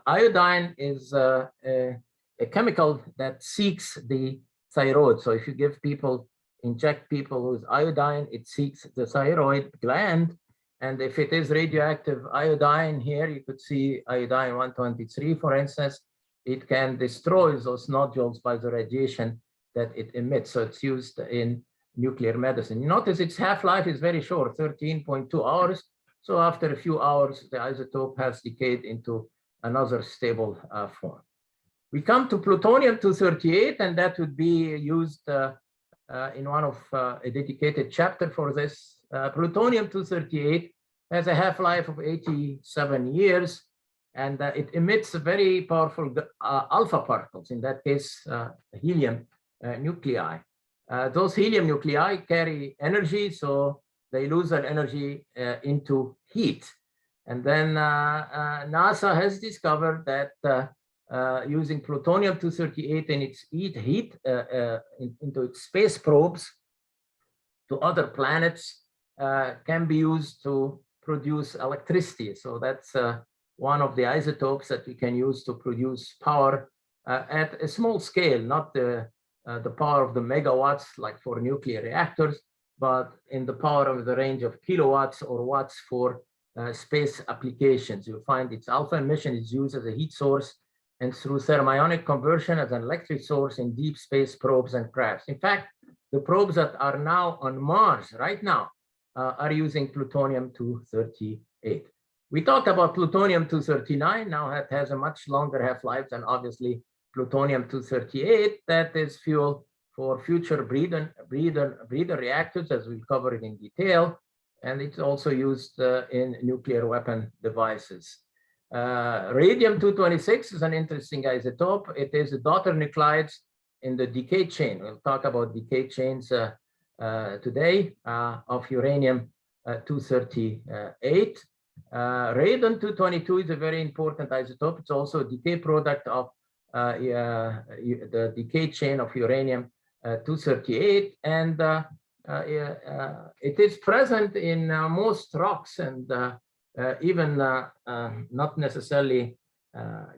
iodine is a chemical that seeks the thyroid. So if you inject people with iodine, it seeks the thyroid gland. And if it is radioactive iodine here, you could see iodine-123, for instance, it can destroy those nodules by the radiation that it emits. So it's used in nuclear medicine. You notice its half-life is very short, 13.2 hours. So after a few hours, the isotope has decayed into another stable form. We come to plutonium-238, and that would be used in one of a dedicated chapter for this. Plutonium-238 has a half-life of 87 years, and it emits very powerful alpha particles, in that case, helium nuclei. Those helium nuclei carry energy, so they lose that energy into heat. And then NASA has discovered that using plutonium-238 in its heat into its space probes to other planets, can be used to produce electricity. So that's one of the isotopes that we can use to produce power at a small scale, not the power of the megawatts like for nuclear reactors, but in the power of the range of kilowatts or watts for space applications. You'll find its alpha emission is used as a heat source and through thermionic conversion as an electric source in deep space probes and crafts. In fact, the probes that are now on Mars right now are using plutonium-238. We talked about plutonium-239. Now it has a much longer half-life than obviously plutonium-238. That is fuel for future breeder reactors, as we'll cover it in detail. And it's also used in nuclear weapon devices. Radium-226 is an interesting isotope. It is the daughter nuclides in the decay chain. We'll talk about decay chains today of uranium-238. Radon-222 is a very important isotope. It's also a decay product of the decay chain of uranium-238, and it is present in most rocks and even not necessarily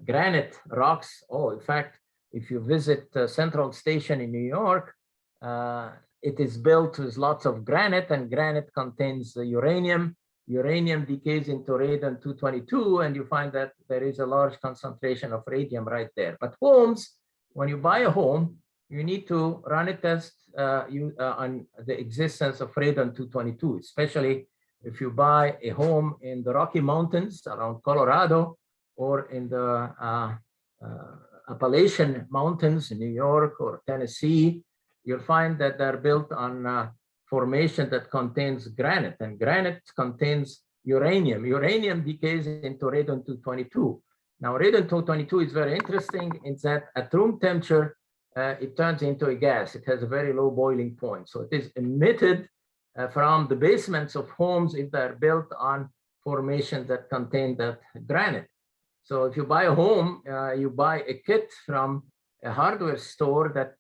granite rocks. Oh, in fact, if you visit Central Station in New York, it is built with lots of granite, and granite contains uranium. Uranium decays into radon-222, and you find that there is a large concentration of radium right there. But homes, when you buy a home, you need to run a test on the existence of radon-222, especially if you buy a home in the Rocky Mountains around Colorado or in the Appalachian Mountains in New York or Tennessee. You'll find that they're built on formation that contains granite, and granite contains uranium. Uranium decays into radon-222. Now, radon-222 is very interesting in that at room temperature, it turns into a gas. It has a very low boiling point. So it is emitted from the basements of homes if they're built on formations that contain that granite. So if you buy a home, you buy a kit from a hardware store that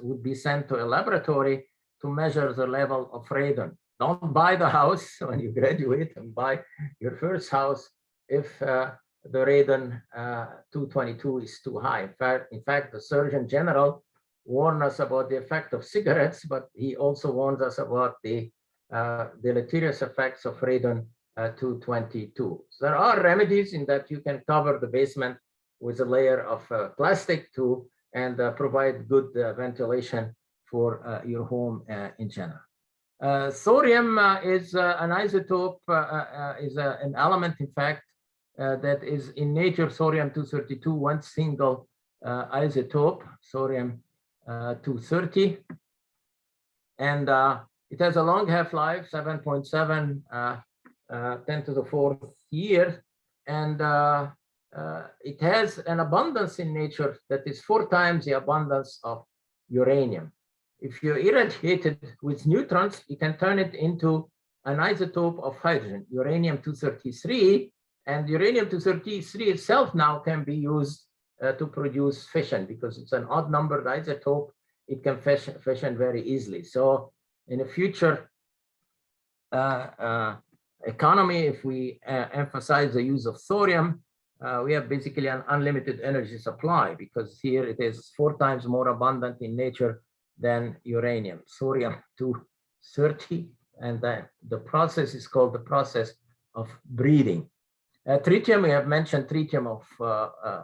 would be sent to a laboratory to measure the level of radon. Don't buy the house when you graduate, and buy your first house if the radon 222 is too high. In fact, the Surgeon General warned us about the effect of cigarettes, but he also warns us about the deleterious effects of radon 222. So there are remedies in that you can cover the basement with a layer of plastic and provide good ventilation for your home in general. Thorium is an isotope, is an element, in fact, that is in nature thorium-232, one single isotope, thorium-230. And it has a long half-life, 7.7, 10 to the 4th year. And it has an abundance in nature that is 4 times the abundance of uranium. If you irradiate it with neutrons, you can turn it into an isotope of hydrogen, uranium-233, and uranium-233 itself now can be used to produce fission because it's an odd-numbered isotope. It can fission very easily. So in the future economy, if we emphasize the use of thorium, we have basically an unlimited energy supply because here it is 4 times more abundant in nature than uranium, thorium-230, and the process is called the process of breeding. Tritium, we have mentioned tritium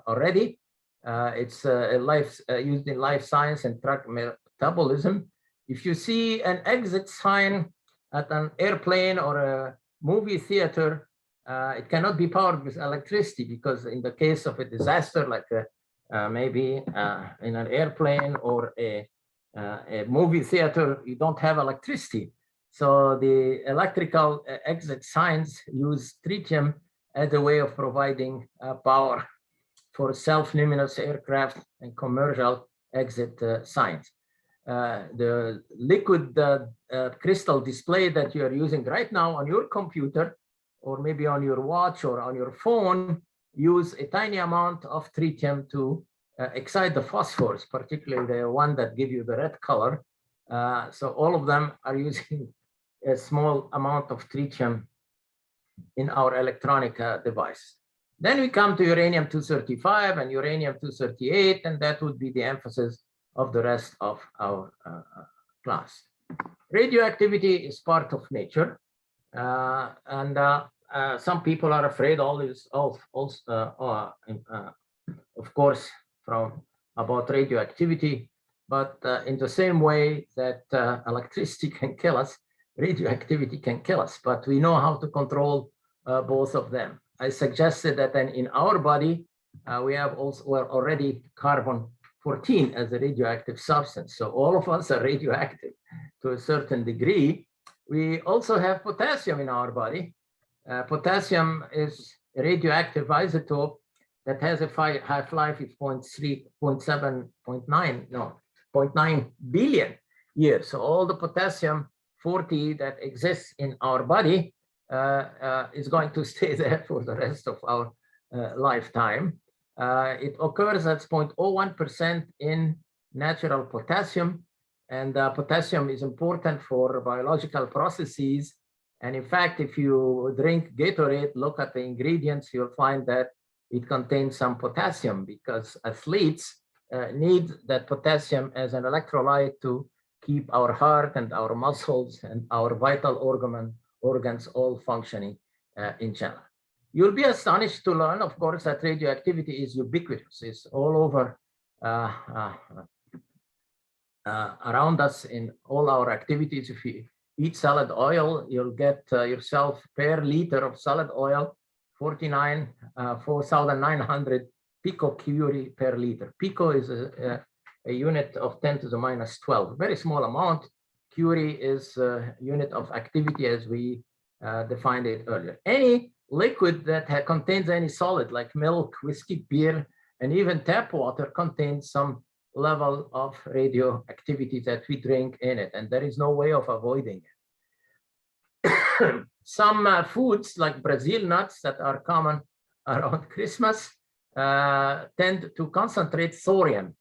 already. It's used in life science and drug metabolism. If you see an exit sign at an airplane or a movie theater, it cannot be powered with electricity because in the case of a disaster, like maybe in an airplane or a movie theater, you don't have electricity. So the electrical exit signs use tritium as a way of providing power for self-luminous aircraft and commercial exit signs. The liquid crystal display that you are using right now on your computer, or maybe on your watch or on your phone, use a tiny amount of tritium to excite the phosphors, particularly the one that give you the red color. So all of them are using a small amount of tritium in our electronic device. Then we come to uranium-235 and uranium-238, and that would be the emphasis of the rest of our class. Radioactivity is part of nature, and some people are afraid of course, about radioactivity, but in the same way that electricity can kill us, radioactivity can kill us, but we know how to control both of them. I suggested that then in our body, we're already carbon-14 as a radioactive substance. So all of us are radioactive to a certain degree. We also have potassium in our body. Potassium is a radioactive isotope that has a half-life of 0.9 billion years. So all the potassium 40 that exists in our body is going to stay there for the rest of our lifetime. It occurs at 0.01% in natural potassium, and potassium is important for biological processes. And in fact, if you drink Gatorade, look at the ingredients, you'll find that it contains some potassium, because athletes need that potassium as an electrolyte to keep our heart and our muscles and our vital organs all functioning in general. You'll be astonished to learn, of course, that radioactivity is ubiquitous. It's all over around us in all our activities. If you eat salad oil, you'll get yourself per liter of salad oil 4,900 picocurie per liter. Pico is a unit of 10 to the minus 12, very small amount. Curie is a unit of activity as we defined it earlier. Any liquid that contains any solid like milk, whiskey, beer, and even tap water contains some level of radioactivity that we drink in it, and there is no way of avoiding it. Some foods like Brazil nuts that are common around Christmas tend to concentrate thorium.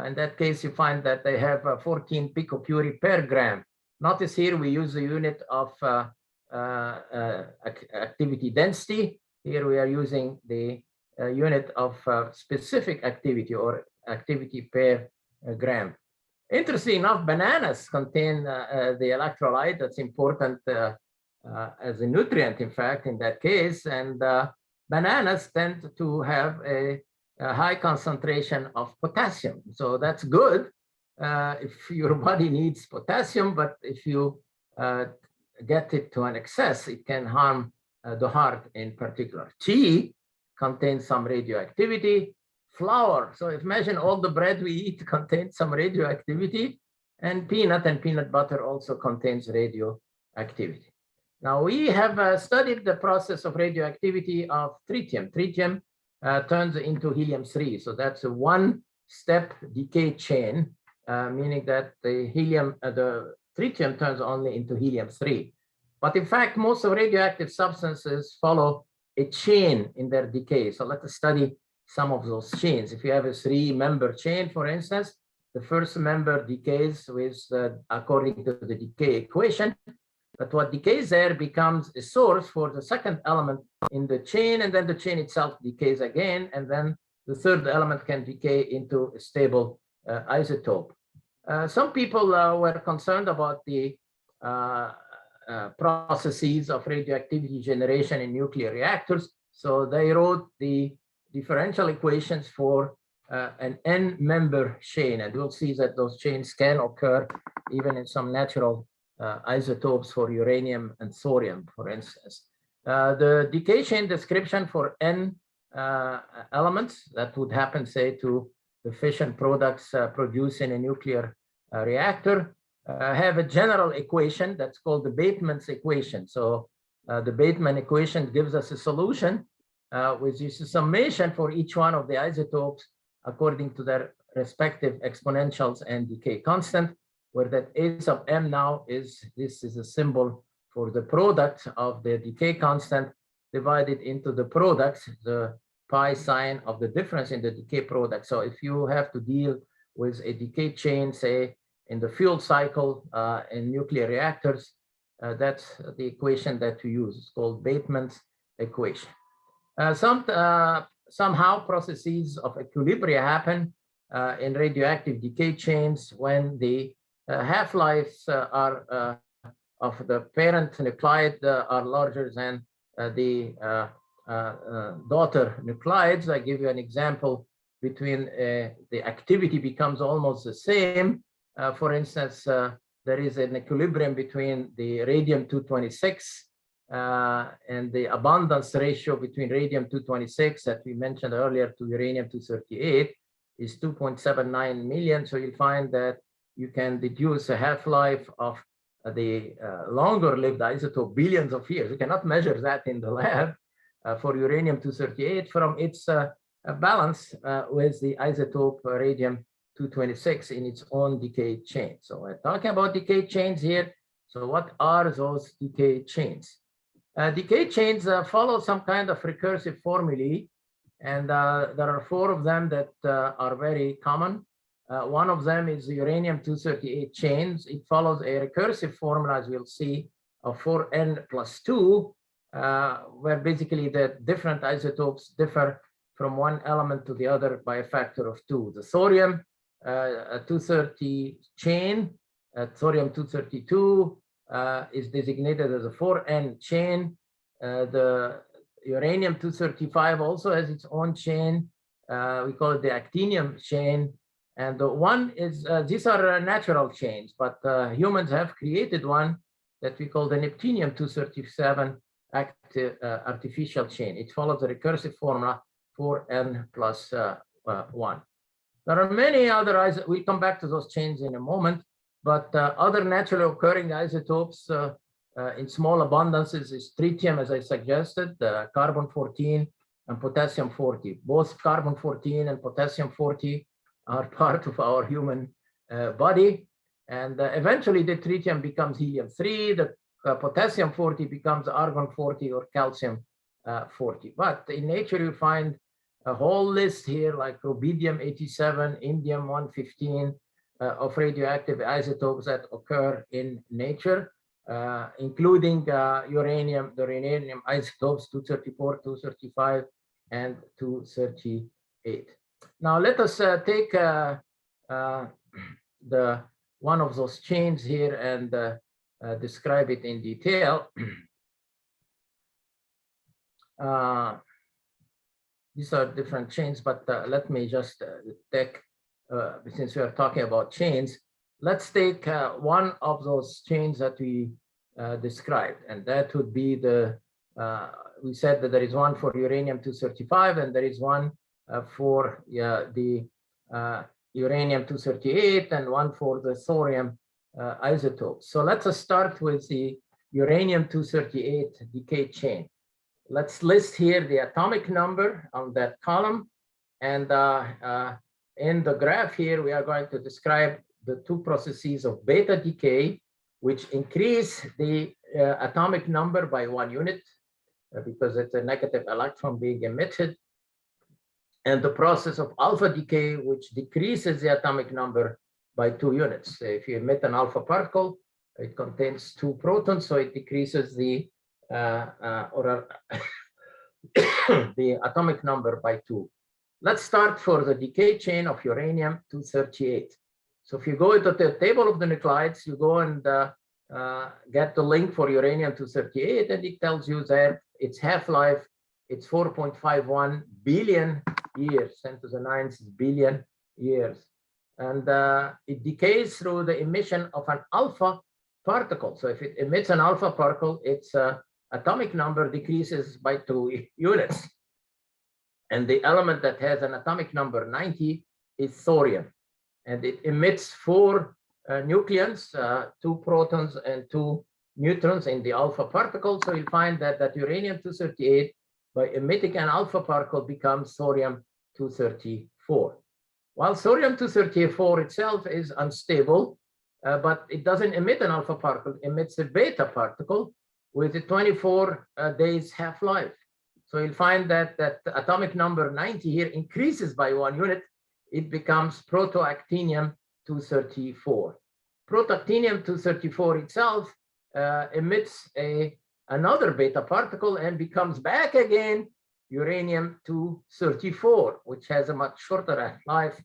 In that case, you find that they have 14 picocurie per gram. Notice here we use the unit of activity density. Here we are using the unit of specific activity or activity per gram. Interesting enough, bananas contain the electrolyte that's important as a nutrient, in fact, in that case. And bananas tend to have a high concentration of potassium. So that's good if your body needs potassium, but if you get it to an excess, it can harm the heart in particular. Tea contains some radioactivity. Flour, so imagine all the bread we eat contains some radioactivity, and peanut butter also contains radioactivity. Now we have studied the process of radioactivity of tritium. Tritium turns into helium-3, so that's a one-step decay chain, meaning that the tritium turns only into helium-3. But in fact, most of radioactive substances follow a chain in their decay. So let us study some of those chains. If you have a 3-member chain, for instance, the first member decays with according to the decay equation, but what decays there becomes a source for the second element in the chain, and then the chain itself decays again, and then the third element can decay into a stable isotope. Some people were concerned about the processes of radioactivity generation in nuclear reactors, so they wrote the differential equations for an N-member chain, and we'll see that those chains can occur even in some natural isotopes for uranium and thorium, for instance. The decay chain description for N elements that would happen, say, to the fission products produced in a nuclear reactor have a general equation that's called the Bateman's equation. So the Bateman equation gives us a solution which is a summation for each one of the isotopes according to their respective exponentials and decay constant, where that A sub m now is a symbol for the product of the decay constant divided into the products, the pi sign of the difference in the decay product. So if you have to deal with a decay chain, say in the fuel cycle in nuclear reactors, That's the equation that we use. It's called Bateman's equation. Somehow processes of equilibria happen in radioactive decay chains when the half-lives are of the parent nuclide are larger than the daughter nuclides. I give you an example between the activity becomes almost the same. For instance, there is an equilibrium between the radium-226 and the abundance ratio between radium-226 that we mentioned earlier to uranium-238 is 2.79 million. So you'll find that you can deduce a half-life of the longer-lived isotope, billions of years. You cannot measure that in the lab for uranium-238 from its balance with the isotope radium-226 in its own decay chain. So we're talking about decay chains here. So what are those decay chains? Decay chains follow some kind of recursive formulae, and there are 4 of them that are very common. One of them is the uranium-238 chains. It follows a recursive formula, as we'll see, of 4n plus 2, where basically the different isotopes differ from one element to the other by a factor of 2. The thorium 230 chain, thorium-232 is designated as a 4n chain. The uranium-235 also has its own chain. We call it the actinium chain. And the one is, these are natural chains, but humans have created one that we call the Neptunium-237 artificial chain. It follows the recursive formula 4n plus 1. There are many other, we'll come back to those chains in a moment, but other naturally occurring isotopes in small abundances is tritium, as I suggested, carbon-14 and potassium-40. Both carbon-14 and potassium-40 are part of our human body. And eventually the tritium becomes helium-3, the potassium-40 becomes argon-40 or calcium-40. But in nature, you find a whole list here like rubidium-87, indium-115 of radioactive isotopes that occur in nature, including uranium, the uranium isotopes 234, 235, and 238. Now let us take one of those chains here and describe it in detail. These are different chains, but let me just take, since we are talking about chains, let's take one of those chains that we described, and that would be the, we said that there is one for uranium-235 and there is one for the uranium-238 and one for the thorium isotopes. So let's start with the uranium-238 decay chain. Let's list here the atomic number on that column. And in the graph here, we are going to describe the 2 processes of beta decay, which increase the atomic number by 1 unit because it's a negative electron being emitted. And the process of alpha decay, which decreases the atomic number by 2 units. So if you emit an alpha particle, it contains 2 protons, so it decreases the the atomic number by 2. Let's start for the decay chain of uranium-238. So if you go into the table of the nuclides, you go and get the link for uranium-238, and it tells you that its half-life, it's 4.51 billion years, 10 to the 9th billion years. And it decays through the emission of an alpha particle. So if it emits an alpha particle, its atomic number decreases by 2 units. And the element that has an atomic number 90 is thorium. And it emits 4 nucleons, 2 protons and 2 neutrons in the alpha particle. So you'll find that uranium-238, by emitting an alpha particle, becomes thorium-234. While thorium-234 itself is unstable, but it doesn't emit an alpha particle, it emits a beta particle with a 24 days half-life. So you'll find that atomic number 90 here increases by 1 unit. It becomes protoactinium-234. Protoactinium-234 itself emits another beta particle and becomes back again uranium-234, which has a much shorter half-life,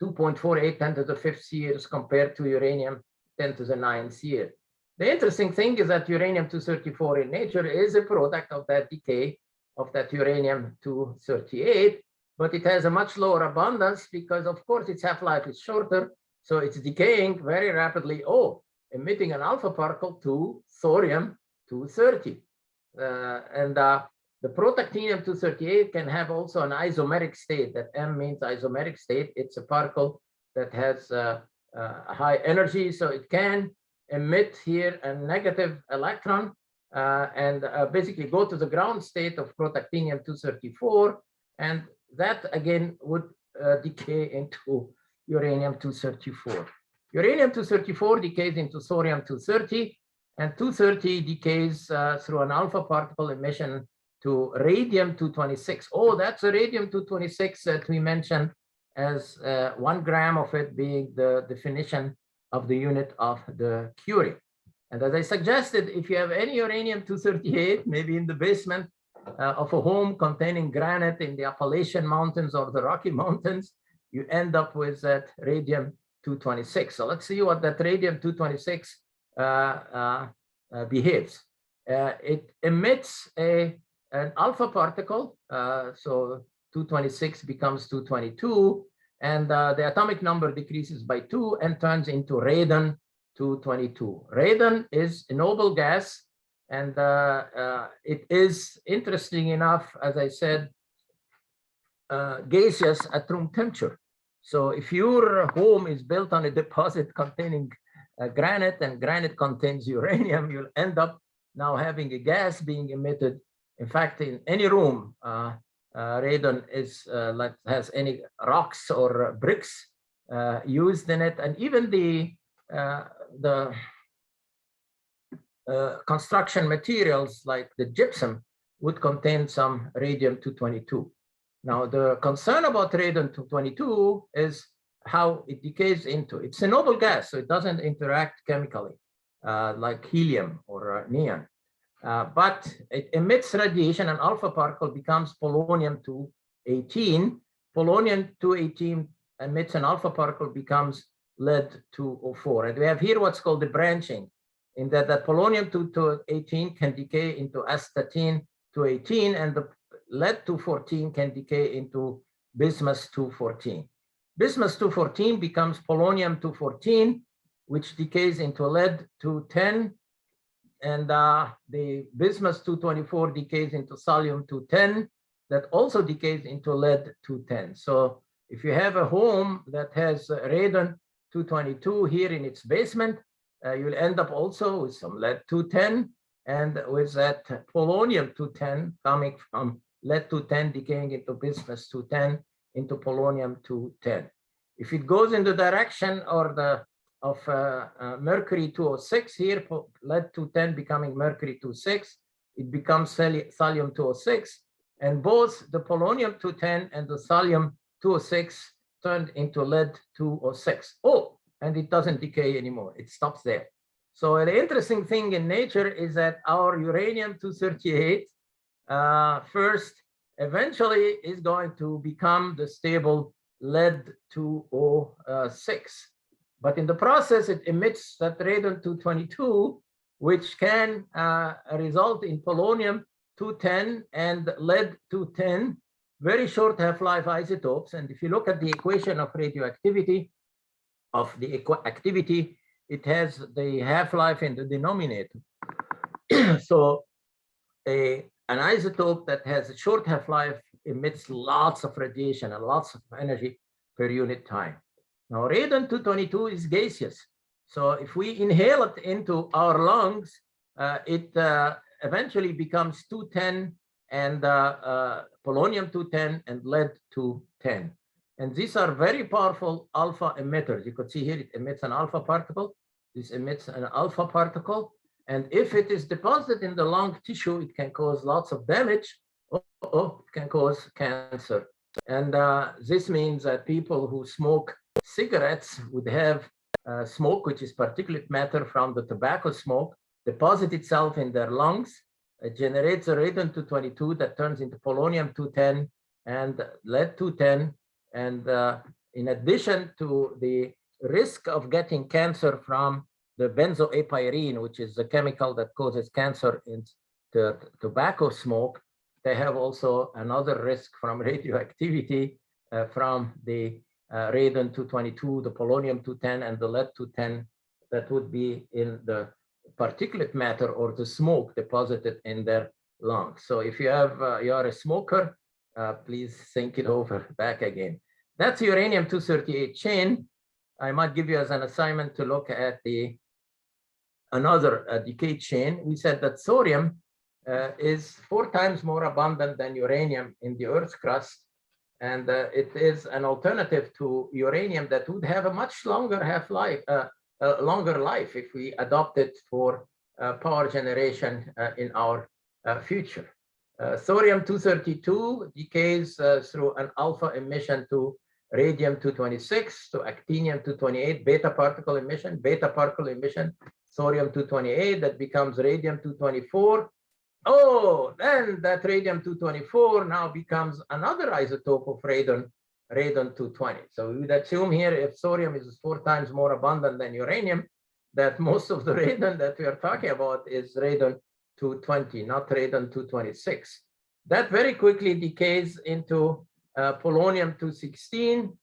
2.48 10 to the 5th years compared to uranium 10 to the 9th year. The interesting thing is that uranium-234 in nature is a product of that decay of that uranium-238, but it has a much lower abundance because, of course, its half-life is shorter, so it's decaying very rapidly, emitting an alpha particle to thorium-230. The protactinium-238 can have also an isomeric state. That M means isomeric state. It's a particle that has high energy, so it can emit here a negative electron and basically go to the ground state of protactinium-234, and that again would decay into uranium-234. Uranium-234 decays into thorium-230, and 230 decays through an alpha particle emission to radium-226. That's a radium-226 that we mentioned as 1 gram of it being the definition of the unit of the Curie. And as I suggested, if you have any uranium-238, maybe in the basement of a home containing granite in the Appalachian Mountains or the Rocky Mountains, you end up with that radium-226. So let's see what that radium-226 behaves. It emits an alpha particle, so 226 becomes 222, and the atomic number decreases by 2 and turns into radon-222. Radon is a noble gas, and it is, interesting enough, as I said, gaseous at room temperature. So if your home is built on a deposit containing granite, and granite contains uranium, you'll end up now having a gas being emitted. In fact, in any room, radon is has any rocks or bricks used in it, and even the construction materials like the gypsum would contain some radium-222. Now, the concern about radium-222 is how it decays into. It's a noble gas, so it doesn't interact chemically like helium or neon. But it emits radiation, and alpha particle becomes polonium-218. Polonium-218 emits an alpha particle, becomes lead-204. And we have here what's called the branching, in that polonium-218 can decay into astatine-218, and the lead-214 can decay into bismuth-214. Bismuth-214 becomes polonium-214, which decays into lead-210, and the bismuth-224 decays into thallium-210, that also decays into lead-210. So if you have a home that has radon-222 here in its basement, you'll end up also with some lead-210, and with that polonium-210 coming from lead-210 decaying into bismuth-210 into polonium-210. If it goes in the direction of mercury-206 here, lead-210 becoming mercury-206, it becomes thallium-206, and both the polonium-210 and the thallium-206 turned into lead-206. And it doesn't decay anymore, it stops there. So the interesting thing in nature is that our uranium-238 first eventually is going to become the stable lead-206. But in the process, it emits that radon-222, which can result in polonium-210 and lead-210, very short half-life isotopes. And if you look at the equation of radioactivity, it has the half-life in the denominator. So an isotope that has a short half-life emits lots of radiation and lots of energy per unit time. Now, radon-222 is gaseous. So if we inhale it into our lungs, it eventually becomes 210 and polonium-210 and lead-210. And these are very powerful alpha emitters. You could see here it emits an alpha particle. This emits an alpha particle. And if it is deposited in the lung tissue, it can cause lots of damage. It can cause cancer. And this means that people who smoke cigarettes would have smoke, which is particulate matter from the tobacco smoke, deposit itself in their lungs. It generates a radon-222 that turns into polonium-210 and lead-210. And in addition to the risk of getting cancer from the benzoapyrene, which is the chemical that causes cancer in the tobacco smoke, they have also another risk from radioactivity from the radon-222, the polonium-210, and the lead-210 that would be in the particulate matter or the smoke deposited in their lungs. So if you have you are a smoker, please think it over back again. That's uranium-238 chain. I might give you as an assignment to look at the another decay chain. We said that thorium is 4 times more abundant than uranium in the Earth's crust, and it is an alternative to uranium that would have a much longer half-life, longer life if we adopt it for power generation in our future. Thorium-232 decays through an alpha emission to radium-226, to actinium-228, beta particle emission, thorium-228, that becomes radium-224. Oh, then that radium-224 now becomes another isotope of radon, radon-220. So we would assume here, if thorium is 4 times more abundant than uranium, that most of the radon that we are talking about is radon-220, not radon-226. That very quickly decays into polonium-216,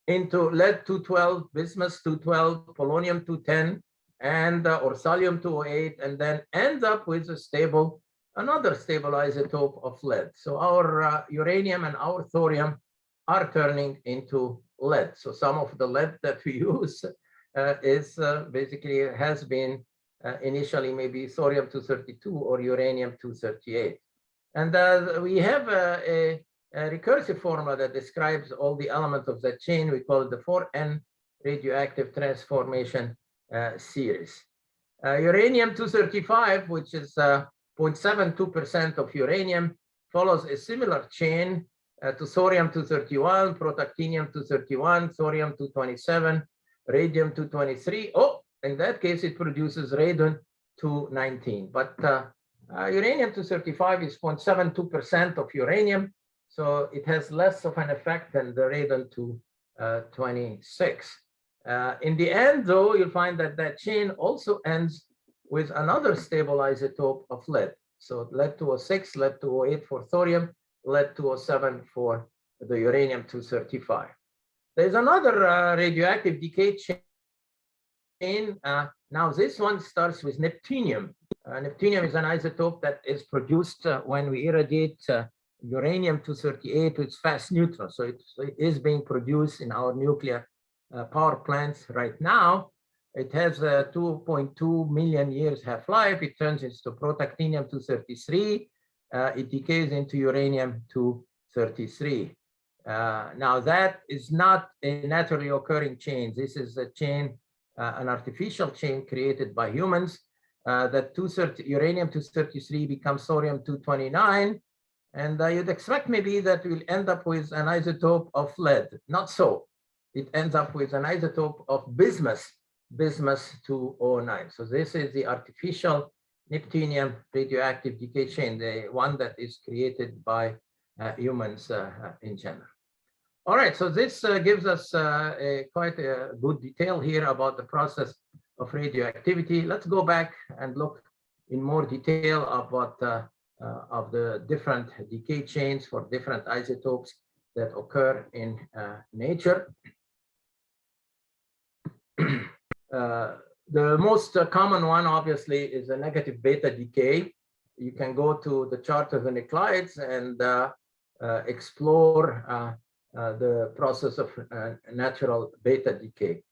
into lead-212, bismuth-212, polonium-210, and or thallium-208, and then ends up with a stable, another stable isotope of lead. So our uranium and our thorium are turning into lead. So some of the lead that we use is basically has been initially maybe thorium-232 or uranium-238. And we have a recursive formula that describes all the elements of that chain. We call it the 4N radioactive transformation series. Uranium-235, which is 0.72% of uranium, follows a similar chain to thorium-231, protactinium-231, thorium-227, radium-223. Oh, in that case, it produces radon-219. But uranium-235 is 0.72% of uranium, so it has less of an effect than the radon-226. In the end, though, you'll find that that chain also ends with another stable isotope of lead. So lead-206, lead-208 for thorium, lead-207 for the uranium-235. There's another radioactive decay chain. Now this one starts with neptunium. Neptunium is an isotope that is produced when we irradiate uranium-238 with fast neutrons. So it is being produced in our nuclear power plants right now. It has a 2.2 million years half-life. It turns into protactinium-233. It decays into uranium-233. Now that is not a naturally occurring chain. This is a chain, an artificial chain created by humans. That uranium-233 becomes thorium-229. And you'd expect maybe that we'll end up with an isotope of lead. Not so. It ends up with an isotope of bismuth, bismuth-209. So this is the artificial neptunium radioactive decay chain, the one that is created by humans in general. All right, so this gives us quite a good detail here about the process of radioactivity. Let's go back and look in more detail about of the different decay chains for different isotopes that occur in nature. The most common one, obviously, is a negative beta decay. You can go to the chart of the nuclides and explore the process of natural beta decay.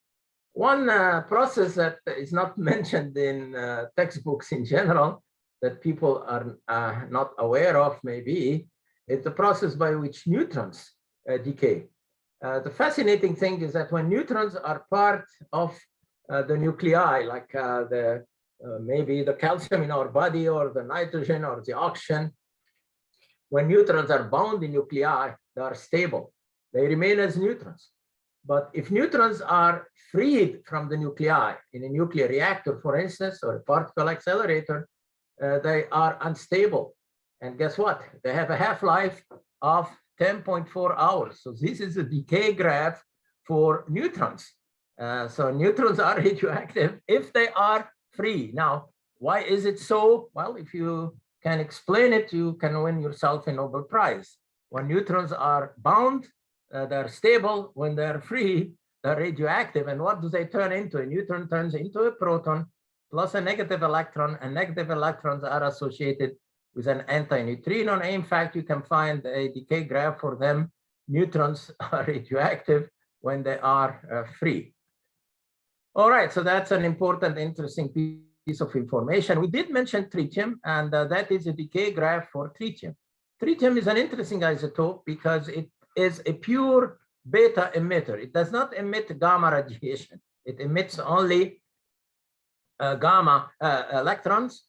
One process that is not mentioned in textbooks in general, that people are not aware of maybe, is the process by which neutrons decay. The fascinating thing is that when neutrons are part of the nuclei, like maybe the calcium in our body or the nitrogen or the oxygen, when neutrons are bound in nuclei, they are stable. They remain as neutrons. But if neutrons are freed from the nuclei in a nuclear reactor, for instance, or a particle accelerator, they are unstable. And guess what? They have a half-life of 10.4 hours. So this is a decay graph for neutrons. So neutrons are radioactive if they are free. Now, why is it so? Well, if you can explain it, you can win yourself a Nobel Prize. When neutrons are bound, they're stable. When they're free, they're radioactive. And what do they turn into? A neutron turns into a proton plus a negative electron, and negative electrons are associated with an antineutrino. And in fact, you can find a decay graph for them. Neutrons are radioactive when they are free. All right, so that's an important, interesting piece of information. We did mention tritium, and that is a decay graph for tritium. Tritium is an interesting isotope because it is a pure beta emitter. It does not emit gamma radiation. It emits only gamma electrons,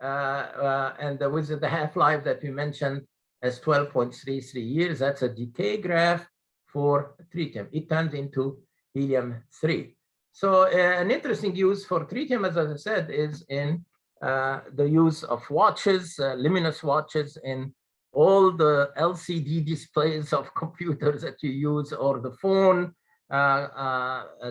and with the half-life that we mentioned as 12.33 years, that's a decay graph for tritium. It turns into helium-3. So an interesting use for tritium, as I said, is in the use of watches, luminous watches, in all the LCD displays of computers that you use, or the phone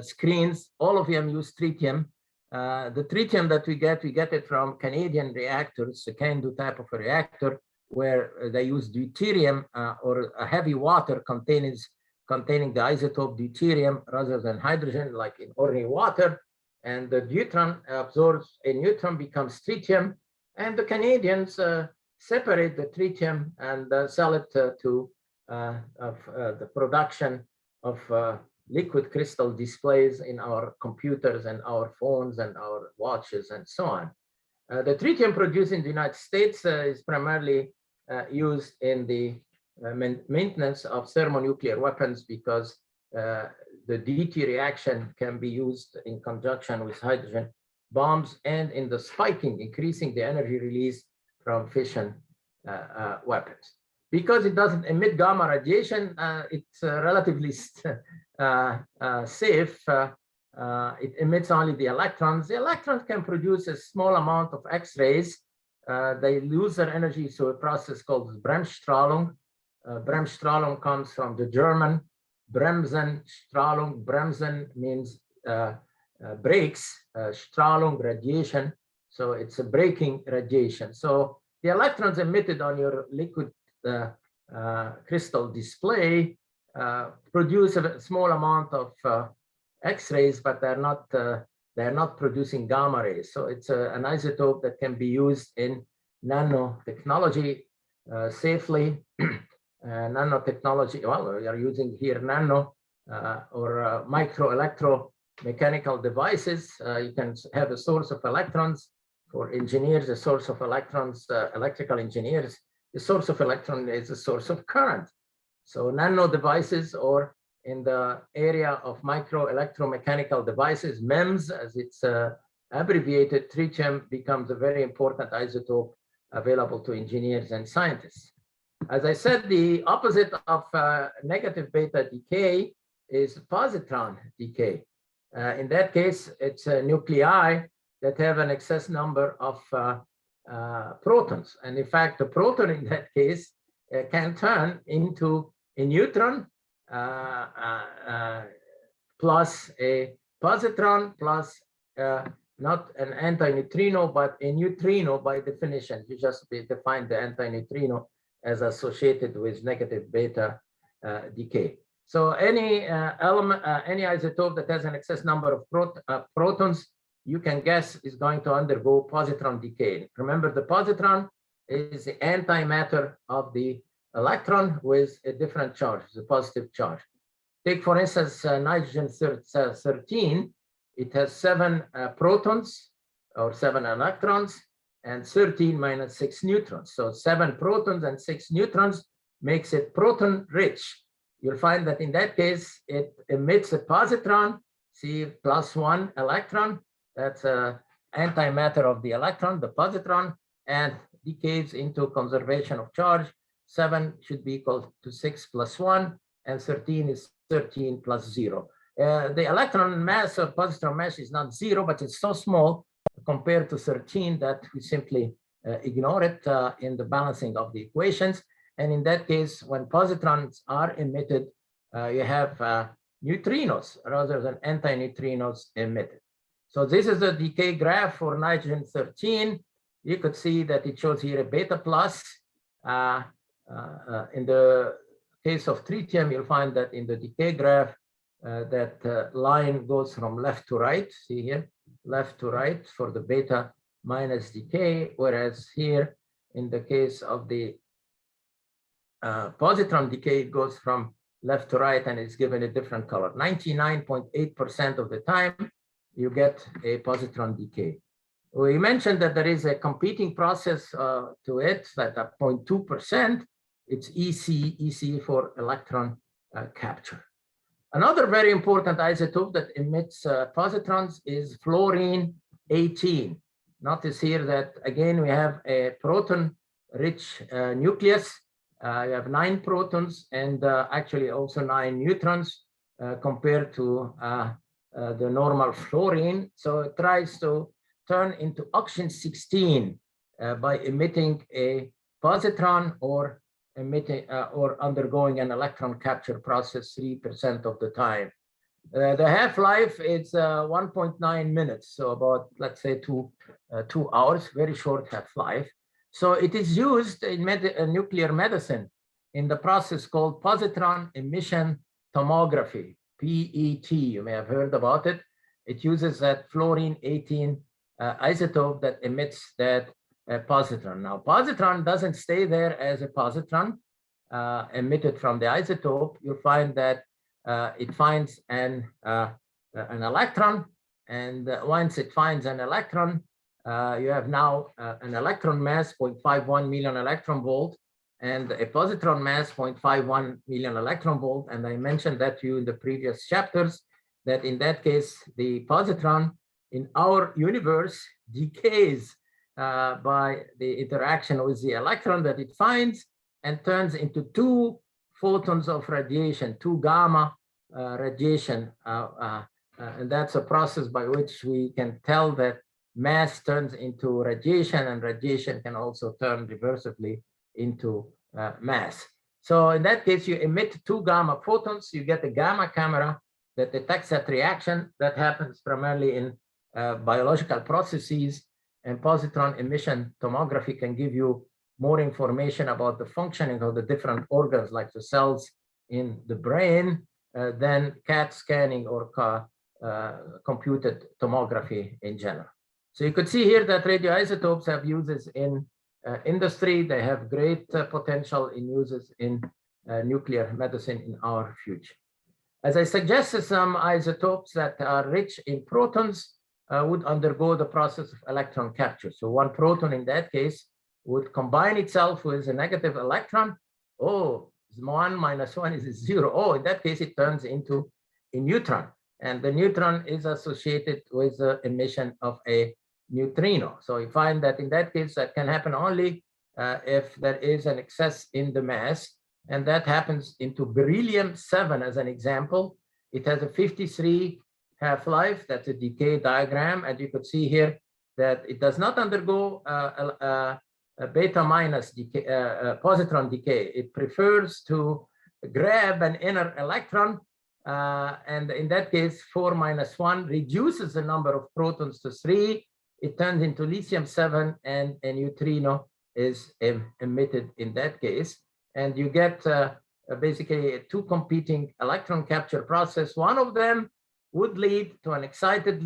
screens. All of them use tritium. The tritium that we get it from Canadian reactors, a CANDU type of a reactor, where they use deuterium or a heavy water containing the isotope deuterium rather than hydrogen, like in ordinary water. And the deuteron absorbs a neutron, becomes tritium, and the Canadians separate the tritium and sell it to the production of liquid crystal displays in our computers and our phones and our watches and so on. The tritium produced in the United States is primarily used in the maintenance of thermonuclear weapons, because the DT reaction can be used in conjunction with hydrogen bombs, and in the spiking, increasing the energy release from fission weapons. Because it doesn't emit gamma radiation, it's relatively safe. It emits only the electrons. The electrons can produce a small amount of X-rays. They lose their energy through a process called Bremsstrahlung. Bremsstrahlung comes from the German Bremsen, Strahlung. Bremsen means breaks, Strahlung, radiation. So it's a breaking radiation. So the electrons emitted on your liquid crystal display produce a small amount of X-rays, but they're not producing gamma rays. So it's an isotope that can be used in nanotechnology safely. Nanotechnology, well, we are using here nano or micro electromechanical devices. You can have a source of electrons for engineers, a source of electrons, electrical engineers. The source of electron is a source of current. So nano devices, or in the area of micro electromechanical devices, MEMS, as it's abbreviated, tritium becomes a very important isotope available to engineers and scientists. As I said, the opposite of negative beta decay is positron decay. In that case, it's nuclei that have an excess number of protons. And in fact, the proton in that case can turn into a neutron plus a positron plus not an antineutrino, but a neutrino by definition. You just define the antineutrino as associated with negative beta decay. So any element, any isotope that has an excess number of protons, you can guess is going to undergo positron decay. Remember, the positron is the antimatter of the electron with a different charge, the positive charge. Take, for instance, nitrogen 13. It has 7 protons or 7 electrons and 13 minus 6 neutrons. So 7 protons and 6 neutrons makes it proton rich. You'll find that in that case, it emits a positron, C plus 1 electron. That's an antimatter of the electron, the positron, and decays into conservation of charge. 7 should be equal to 6 plus 1, and 13 is 13 plus 0. The electron mass or positron mass is not 0, but it's so small compared to 13 that we simply ignore it in the balancing of the equations. And in that case, when positrons are emitted, you have neutrinos rather than antineutrinos emitted. So this is the decay graph for nitrogen 13. You could see that it shows here a beta plus. In the case of tritium, you'll find that in the decay graph, that line goes from left to right. See here, left to right for the beta minus decay, whereas here in the case of the positron decay, it goes from left to right and is given a different color. 99.8% of the time, you get a positron decay. We mentioned that there is a competing process to it, that at 0.2%, it's EC for electron capture. Another very important isotope that emits positrons is fluorine 18. Notice here that, again, we have a proton-rich nucleus. You have 9 protons and actually also 9 neutrons compared to the normal fluorine. So it tries to turn into oxygen 16 by emitting a positron or emitting or undergoing an electron capture process 3% of the time. The half-life is 1.9 minutes, so about, let's say, 2 hours, very short half-life. So it is used in nuclear medicine in the process called positron emission tomography, PET. You may have heard about it. It uses that fluorine 18 isotope that emits that positron. Now, positron doesn't stay there as a positron emitted from the isotope. You'll find that it finds an electron, and once it finds an electron, you have now an electron mass 0.51 million electron volt and a positron mass 0.51 million electron volt. And I mentioned that to you in the previous chapters, that in that case, the positron in our universe decays by the interaction with the electron that it finds and turns into 2 photons of radiation, 2 gamma radiation. And that's a process by which we can tell that mass turns into radiation, and radiation can also turn reversibly into mass. So in that case, you emit 2 gamma photons, you get a gamma camera that detects that reaction. That happens primarily in biological processes, and positron emission tomography can give you more information about the functioning of the different organs, like the cells in the brain, than CAT scanning or computed tomography in general. So you could see here that radioisotopes have uses in industry. They have great potential in uses in nuclear medicine in our future. As I suggested, some isotopes that are rich in protons would undergo the process of electron capture. So one proton in that case would combine itself with a negative electron. Oh, 1 minus 1 is 0. Oh, in that case, it turns into a neutron. And the neutron is associated with the emission of a neutrino. So you find that in that case, that can happen only if there is an excess in the mass. And that happens into beryllium-7 as an example. It has a 53 half-life. That's a decay diagram. And you could see here that it does not undergo a beta minus decay, positron decay. It prefers to grab an inner electron. And in that case, 4 minus 1 reduces the number of protons to 3. It turns into lithium-7, and a neutrino is emitted in that case. And you get basically 2 competing electron capture process. One of them would lead to an excited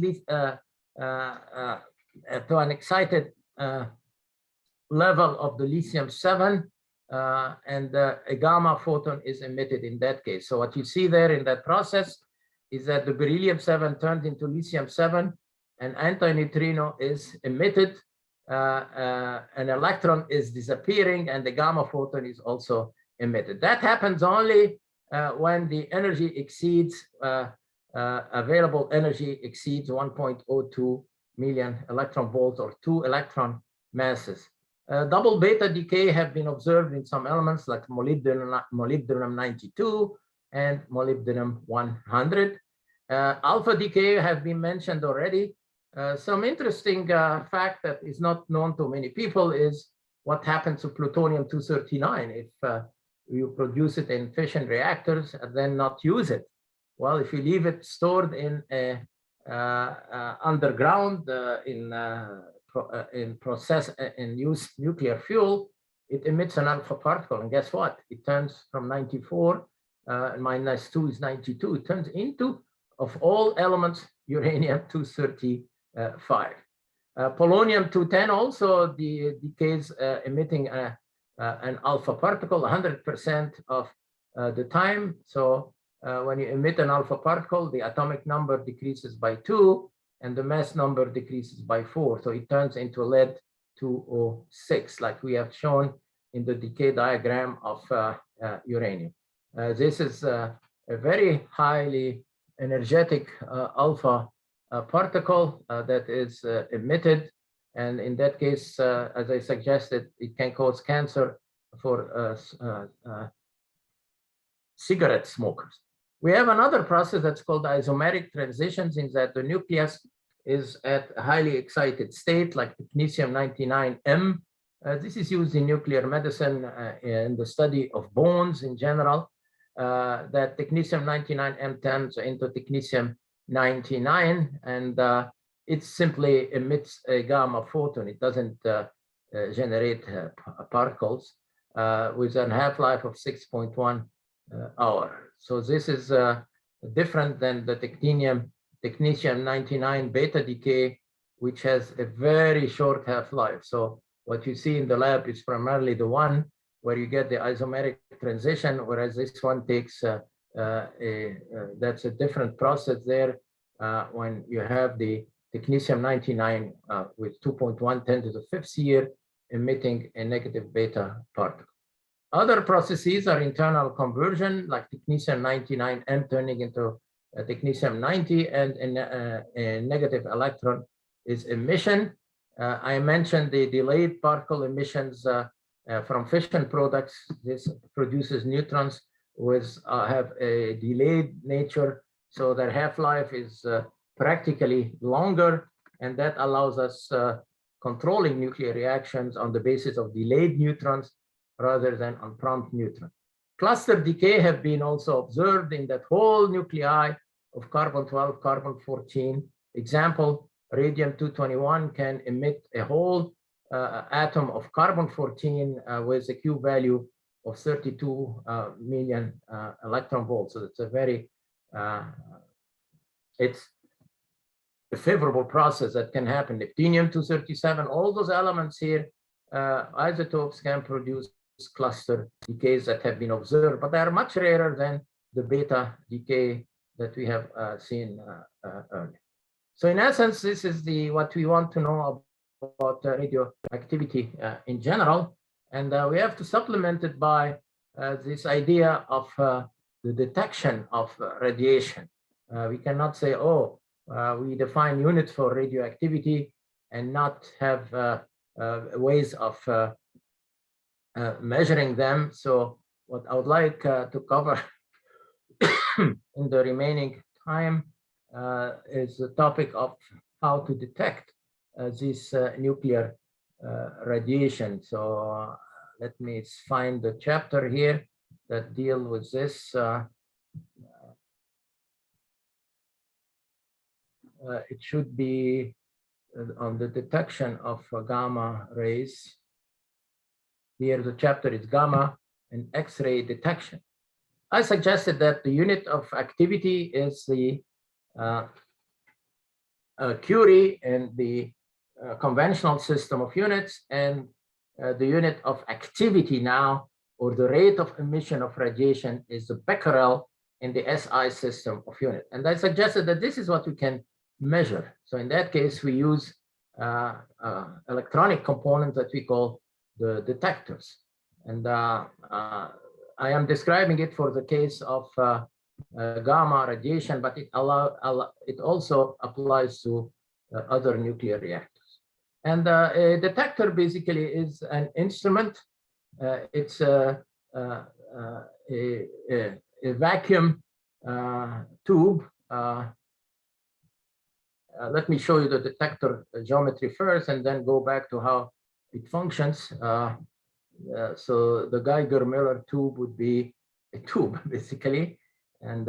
level of the lithium-7, and a gamma photon is emitted in that case. So what you see there in that process is that the beryllium-7 turned into lithium-7, an antineutrino is emitted, an electron is disappearing, and the gamma photon is also emitted. That happens only when the energy exceeds, available energy exceeds 1.02 million electron volts, or 2 electron masses. Double beta decay have been observed in some elements like molybdenum 92, and molybdenum 100. Alpha decay have been mentioned already. Some interesting fact that is not known to many people is what happens to plutonium-239 if you produce it in fission reactors and then not use it. Well, if you leave it stored in a underground in used nuclear fuel, it emits an alpha particle, and guess what? It turns from 94 minus 2 is 92. It turns into, of all elements, uranium-235. Polonium-210 also decays emitting an alpha particle 100% of the time. So when you emit an alpha particle, the atomic number decreases by 2 and the mass number decreases by 4. So it turns into lead-206, like we have shown in the decay diagram of uranium. This is a very highly energetic alpha particle that is emitted. And in that case, as I suggested, it can cause cancer for cigarette smokers. We have another process that's called isomeric transitions, in that the nucleus is at a highly excited state, like technetium-99m. This is used in nuclear medicine in the study of bones in general. That technetium-99m turns into technetium-99, and it simply emits a gamma photon. It doesn't generate particles with a half-life of 6.1 hours. So this is different than the technetium-99 beta decay, which has a very short half-life. So what you see in the lab is primarily the one where you get the isomeric transition, whereas this one takes that's a different process there when you have the technetium-99 with 2.1 10 to the 5th year emitting a negative beta particle. Other processes are internal conversion, like technetium-99m turning into technetium-90, and a negative electron is emission. I mentioned the delayed particle emissions from fission products. This produces neutrons with have a delayed nature, so their half-life is practically longer, and that allows us controlling nuclear reactions on the basis of delayed neutrons rather than on prompt neutrons. Cluster decay have been also observed in that whole nuclei of carbon-12, carbon-14. Example, radium-221 can emit a whole atom of carbon-14 with a Q value of 32 million electron volts. So it's a very, it's a favorable process that can happen. Neptunium-237, all those elements here, isotopes can produce cluster decays that have been observed, but they are much rarer than the beta decay that we have seen earlier. So in essence, this is what we want to know about radioactivity in general, and we have to supplement it by this idea of the detection of radiation. We cannot say, oh, we define units for radioactivity and not have ways of measuring them. So what I would like to cover in the remaining time is the topic of how to detect this nuclear radiation. So let me find the chapter here that deal with this. It should be on the detection of gamma rays. Here the chapter is gamma and X-ray detection. I suggested that the unit of activity is the Curie and the conventional system of units, and the unit of activity now, or the rate of emission of radiation, is the becquerel in the SI system of unit. And I suggested that this is what we can measure. So in that case, we use electronic components that we call the detectors. And I am describing it for the case of gamma radiation, but it also applies to other nuclear reactors. And a detector basically is an instrument. It's a vacuum tube. Let me show you the detector geometry first and then go back to how it functions. So the Geiger-Miller tube would be a tube, basically. And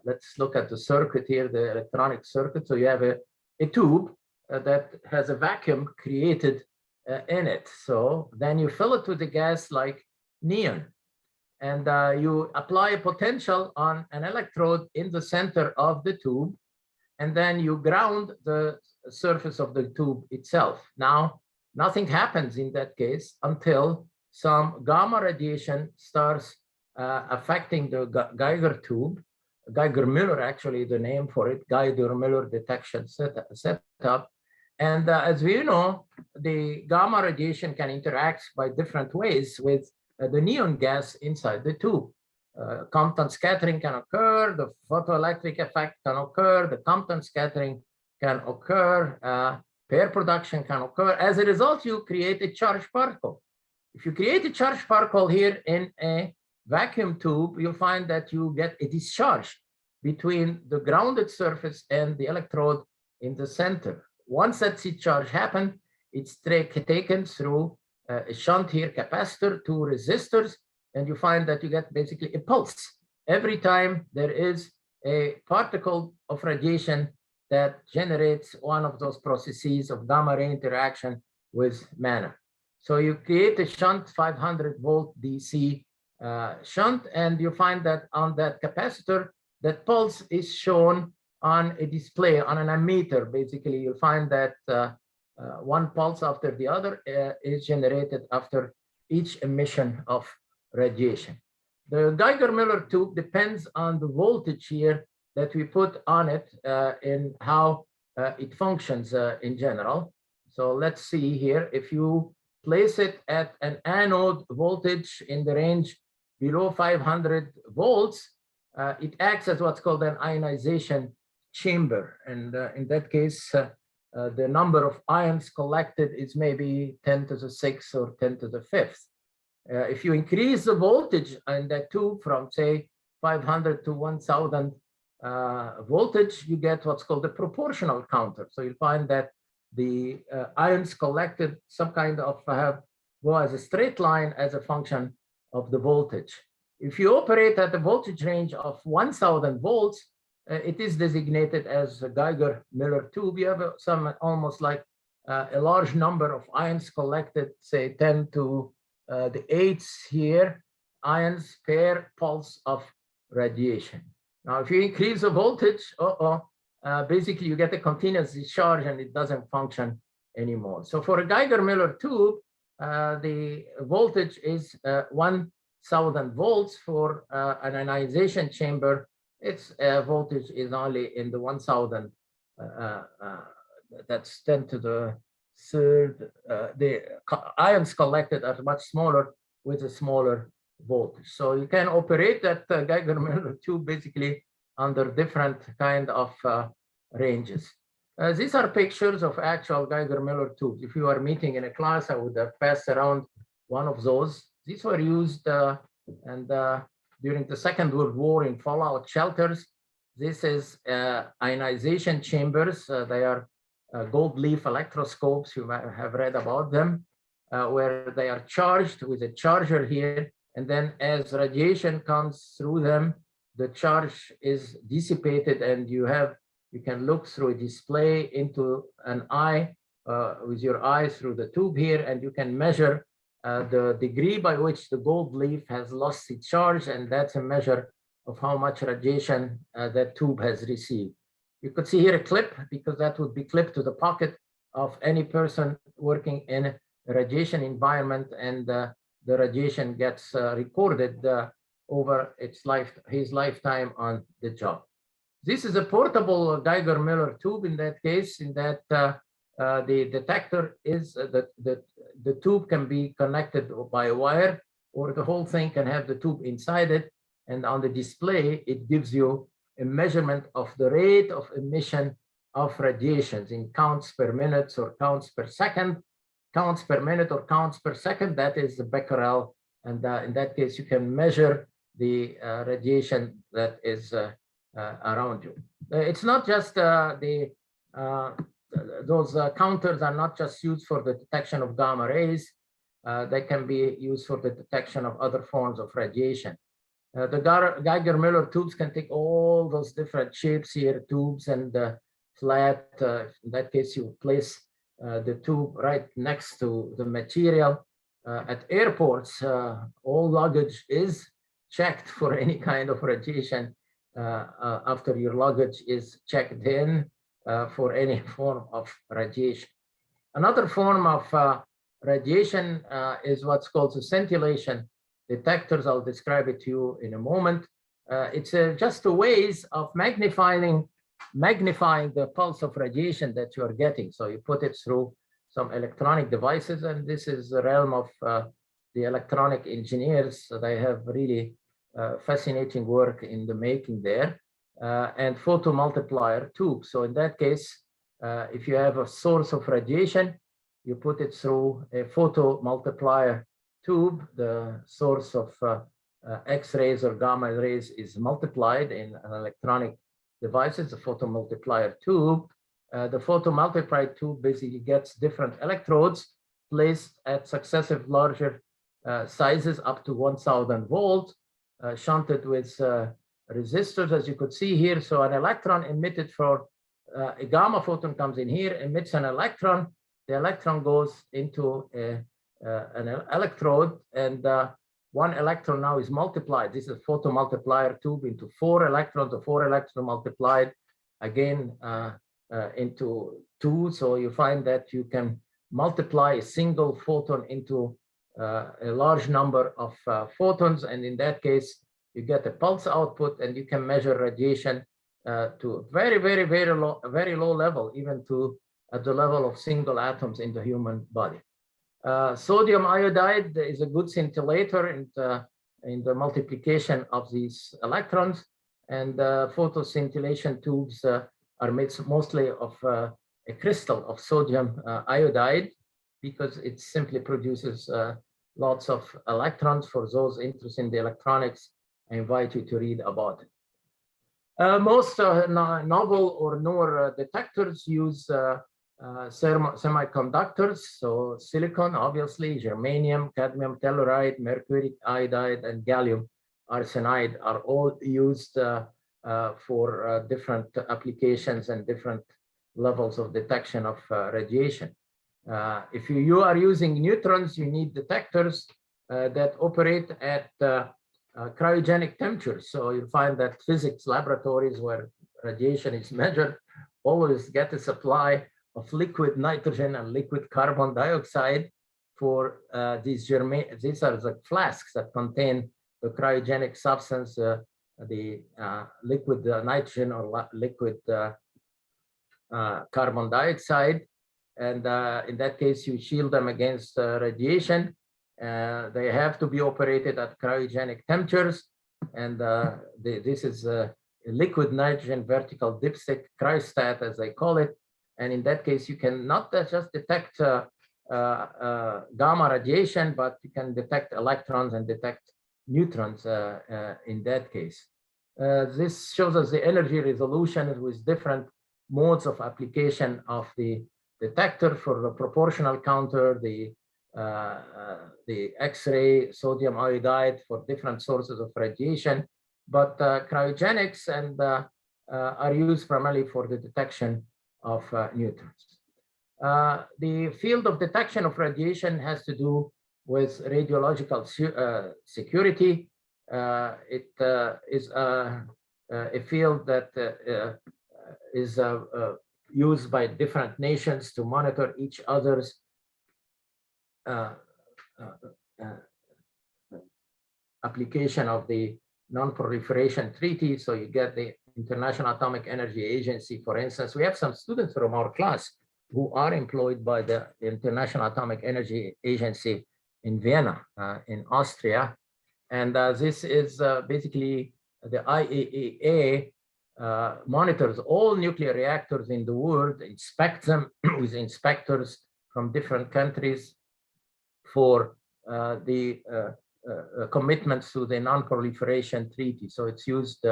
let's look at the circuit here, the electronic circuit. So you have a tube that has a vacuum created in it. So then you fill it with the gas like neon. And you apply a potential on an electrode in the center of the tube. And then you ground the surface of the tube itself. Now, nothing happens in that case until some gamma radiation starts affecting the Geiger tube. Geiger-Miller, actually, the name for it, Geiger-Miller detection setup. And as we know, the gamma radiation can interact by different ways with the neon gas inside the tube. Compton scattering can occur, the photoelectric effect can occur, the Compton scattering can occur, pair production can occur. As a result, you create a charged particle. If you create a charged particle here in a vacuum tube, you'll find that you get a discharge between the grounded surface and the electrode in the center. Once that discharge happens, it's taken through a shunt here capacitor, 2 resistors, and you find that you get basically a pulse every time there is a particle of radiation that generates one of those processes of gamma ray interaction with matter. So you create a shunt 500 volt DC shunt, and you find that on that capacitor, that pulse is shown on a display, on an ammeter. Basically, you'll find that one pulse after the other is generated after each emission of radiation. The Geiger-Miller tube depends on the voltage here that we put on it in how it functions in general. So let's see here, if you place it at an anode voltage in the range below 500 volts, it acts as what's called an ionization chamber. And in that case, the number of ions collected is maybe 10 to the 6th or 10 to the 5th. If you increase the voltage in that tube from, say, 500 to 1000 voltage, you get what's called a proportional counter. So you'll find that the ions collected some kind of go as a straight line as a function of the voltage. If you operate at the voltage range of 1000 volts, it is designated as a Geiger-Miller tube. You have some almost like a large number of ions collected, say 10 to the 8th here, ions per pulse of radiation. Now, if you increase the voltage, basically you get a continuous discharge and it doesn't function anymore. So for a Geiger-Miller tube, the voltage is 1000 volts. For an ionization chamber, its voltage is only in the 1000, that's 10 to the 3rd. The ions collected are much smaller with a smaller voltage. So you can operate that Geiger-Miller tube basically under different kind of ranges. These are pictures of actual Geiger-Miller tubes. If you are meeting in a class, I would have passed around one of those. These were used during the Second World War in fallout shelters. This is ionization chambers. They are gold leaf electroscopes. You might have read about them, where they are charged with a charger here. And then as radiation comes through them, the charge is dissipated and you can look through a display into an eye with your eye through the tube here, and you can measure the degree by which the gold leaf has lost its charge, and that's a measure of how much radiation that tube has received. You could see here a clip, because that would be clipped to the pocket of any person working in a radiation environment, and the radiation gets recorded over his lifetime on the job. This is a portable Geiger-Miller tube in that case, in that the detector is the tube can be connected by a wire, or the whole thing can have the tube inside it. And on the display, it gives you a measurement of the rate of emission of radiations in counts per minute or counts per second. Counts per minute or counts per second, that is the becquerel. And in that case, you can measure the radiation that is around you. It's not just those counters are not just used for the detection of gamma rays. They can be used for the detection of other forms of radiation. The Geiger-Müller tubes can take all those different shapes here, tubes and flat. In that case, you place the tube right next to the material. At airports, all luggage is checked for any kind of radiation after your luggage is checked in for any form of radiation. Another form of radiation is what's called the scintillation detectors. I'll describe it to you in a moment. It's just a ways of magnifying the pulse of radiation that you are getting. So you put it through some electronic devices, and this is the realm of the electronic engineers. So they have really fascinating work in the making there. And photomultiplier tube. So in that case, if you have a source of radiation, you put it through a photomultiplier tube. The source of X-rays or gamma rays is multiplied in an electronic device. It's a photomultiplier tube. The photomultiplier tube basically gets different electrodes placed at successive larger sizes up to 1,000 volts, shunted with resistors, as you could see here. So an electron emitted for a gamma photon comes in here, emits an electron. The electron goes into an electrode, and one electron now is multiplied. This is a photomultiplier tube into 4 electrons, or 4 electrons multiplied again into 2. So you find that you can multiply a single photon into a large number of photons, and in that case, you get a pulse output, and you can measure radiation to very low level, even to at the level of single atoms in the human body. Sodium iodide is a good scintillator in the multiplication of these electrons, and photoscintillation tubes are made mostly of a crystal of sodium iodide, because it simply produces lots of electrons. For those interested in the electronics, I invite you to read about it. Most novel or newer detectors use semiconductors. So silicon, obviously, germanium, cadmium telluride, mercury iodide, and gallium arsenide are all used for different applications and different levels of detection of radiation. If you are using neutrons, you need detectors that operate at cryogenic temperatures. So you find that physics laboratories where radiation is measured always get a supply of liquid nitrogen and liquid carbon dioxide for these are the flasks that contain the cryogenic substance, the liquid nitrogen or liquid carbon dioxide. And in that case, you shield them against radiation. They have to be operated at cryogenic temperatures. And this is a liquid nitrogen vertical dipstick, cryostat, as they call it. And in that case, you can not just detect gamma radiation, but you can detect electrons and detect neutrons in that case. This shows us the energy resolution with different modes of application of the detector. For the proportional counter, the X-ray, sodium iodide for different sources of radiation, but cryogenics and are used primarily for the detection of neutrons. The field of detection of radiation has to do with radiological security. It is a field that is used by different nations to monitor each other's application of the non-proliferation treaty. So you get the International Atomic Energy Agency, for instance. We have some students from our class who are employed by the International Atomic Energy Agency in Vienna, in Austria. And this is basically the IAEA monitors all nuclear reactors in the world, inspects them with inspectors from different countries for the commitments to the non-proliferation treaty. So it's used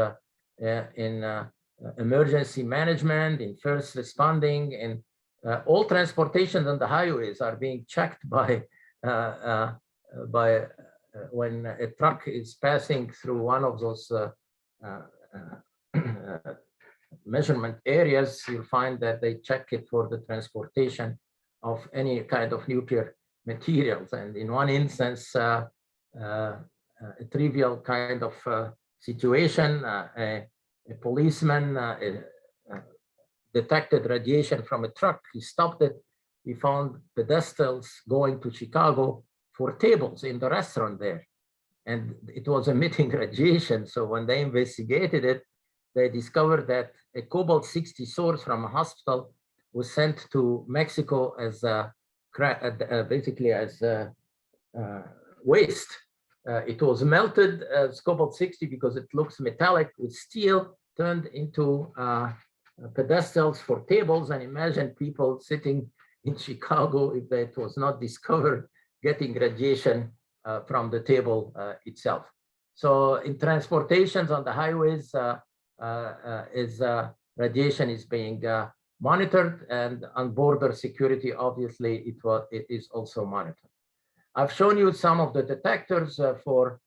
in emergency management, in first responding, and all transportations on the highways are being checked by when a truck is passing through one of those measurement areas. You'll find that they check it for the transportation of any kind of nuclear materials. And in one instance, a trivial kind of situation, a policeman detected radiation from a truck. He stopped it. He found pedestrians going to Chicago for tables in the restaurant there. And it was emitting radiation. So when they investigated it, they discovered that a cobalt-60 source from a hospital was sent to Mexico as basically as waste. It was melted as cobalt-60 because it looks metallic with steel, turned into pedestals for tables. And imagine people sitting in Chicago, if that was not discovered, getting radiation from the table itself. So in transportations on the highways, radiation is being monitored, and on border security, obviously, it is also monitored. I've shown you some of the detectors for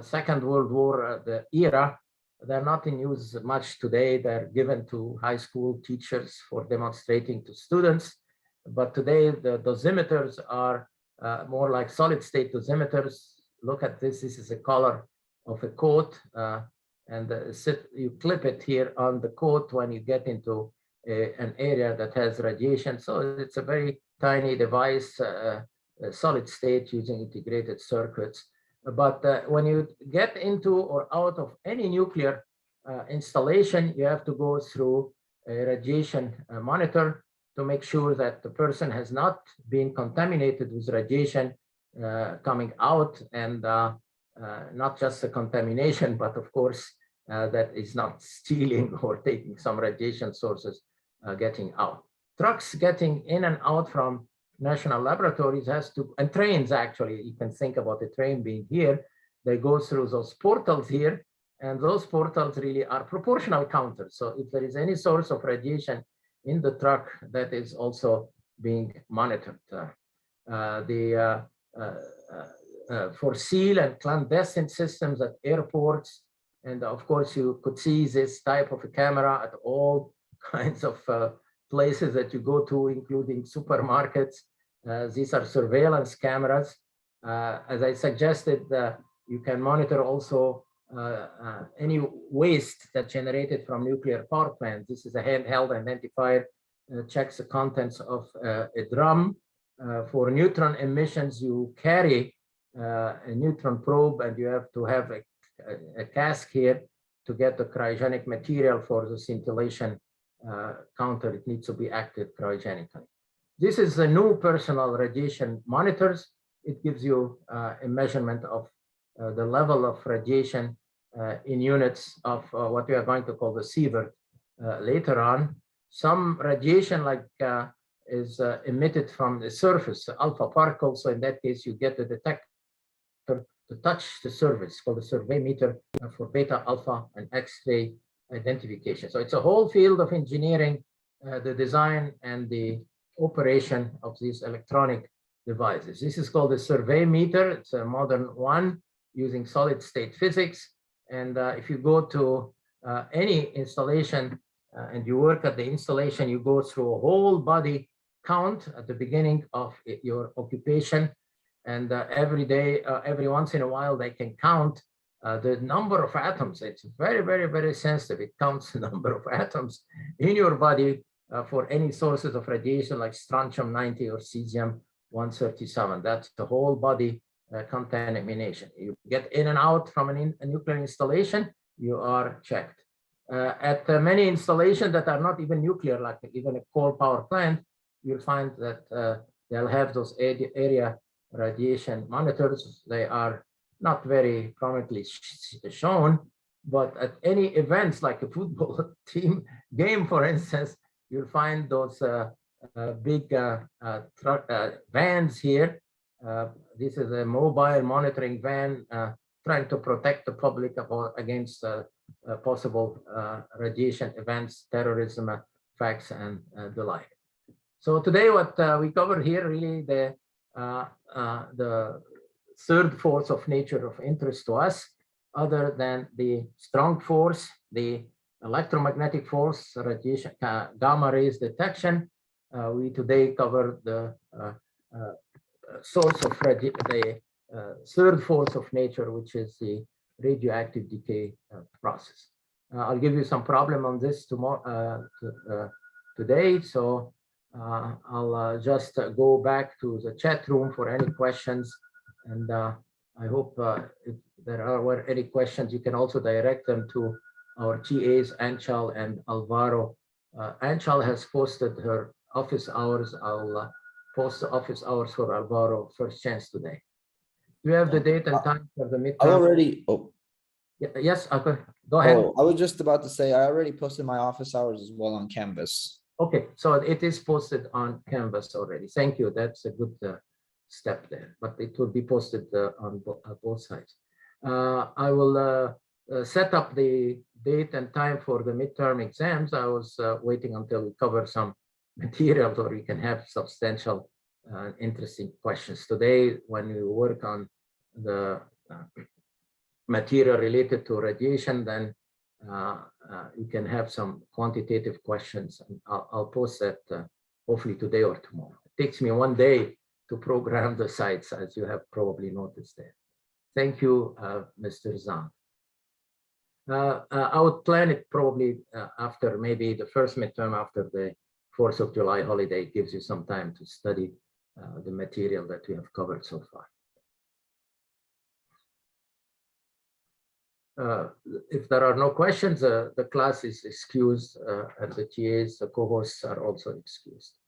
Second World War, the era. They're not in use much today. They're given to high school teachers for demonstrating to students. But today, the dosimeters are more like solid state dosimeters. Look at this. This is a color of a coat. And you clip it here on the coat when you get into an area that has radiation. So it's a very tiny device, a solid state using integrated circuits. But when you get into or out of any nuclear installation, you have to go through a radiation monitor to make sure that the person has not been contaminated with radiation coming out, and not just the contamination, but of course, that is not stealing or taking some radiation sources getting out. Trucks getting in and out from national laboratories has to, and trains actually, you can think about the train being here, they go through those portals here, and those portals really are proportional counters. So if there is any source of radiation in the truck, that is also being monitored. For seal and clandestine systems at airports, and of course, you could see this type of a camera at all kinds of places that you go to, including supermarkets. These are surveillance cameras. As I suggested, you can monitor also any waste that's generated from nuclear power plants. This is a handheld identifier, checks the contents of a drum. For neutron emissions, you carry a neutron probe, and you have to have a cask here to get the cryogenic material for the scintillation counter. It needs to be active cryogenically. This is the new personal radiation monitors. It gives you a measurement of the level of radiation in units of what we are going to call the sievert later on. Some radiation is emitted from the surface, alpha particles. So in that case, you get the detector to touch the surface, called the survey meter for beta, alpha, and X-ray identification. So it's a whole field of engineering, the design and the operation of these electronic devices. This is called the survey meter. It's a modern one using solid state physics. And if you go to any installation and you work at the installation, you go through a whole body count at the beginning of your occupation. And every day, every once in a while, they can count the number of atoms. It's very, very, very sensitive. It counts the number of atoms in your body for any sources of radiation like strontium-90 or cesium-137. That's the whole body contamination. You get in and out from a nuclear installation, you are checked. At many installations that are not even nuclear, like even a coal power plant, you'll find that they'll have those area radiation monitors. They are not very prominently shown, but at any events like a football team game, for instance, you'll find those big vans here This is a mobile monitoring van trying to protect the public against possible radiation events, terrorism facts, and the like. So today, what we cover here really the third force of nature of interest to us, other than the strong force, the electromagnetic force, radiation, gamma rays detection. We today cover the source of the third force of nature, which is the radioactive decay process. I'll give you some problem on this tomorrow, today. So I'll just go back to the chat room for any questions. And I hope if there were any questions, you can also direct them to our TAs, Anchal and Alvaro. Anchal has posted her office hours. I'll post the office hours for Alvaro first chance today. Do you have the date and time for the midterm? I already. Oh. Yes, okay. Go ahead. Oh, I was just about to say I already posted my office hours as well on Canvas. Okay, so it is posted on Canvas already. Thank you. That's a good step there, but it will be posted on both sides. I will set up the date and time for the midterm exams. I was waiting until we cover some material or we can have substantial interesting questions. Today, when we work on the material related to radiation, then you can have some quantitative questions, and I'll post that hopefully today or tomorrow. It takes me one day to program the sites, as you have probably noticed there. Thank you, Mr. Zhang. I would plan it probably after maybe the first midterm after the 4th of July holiday. It gives you some time to study the material that we have covered so far. If there are no questions, the class is excused and the TAs, the co-hosts are also excused.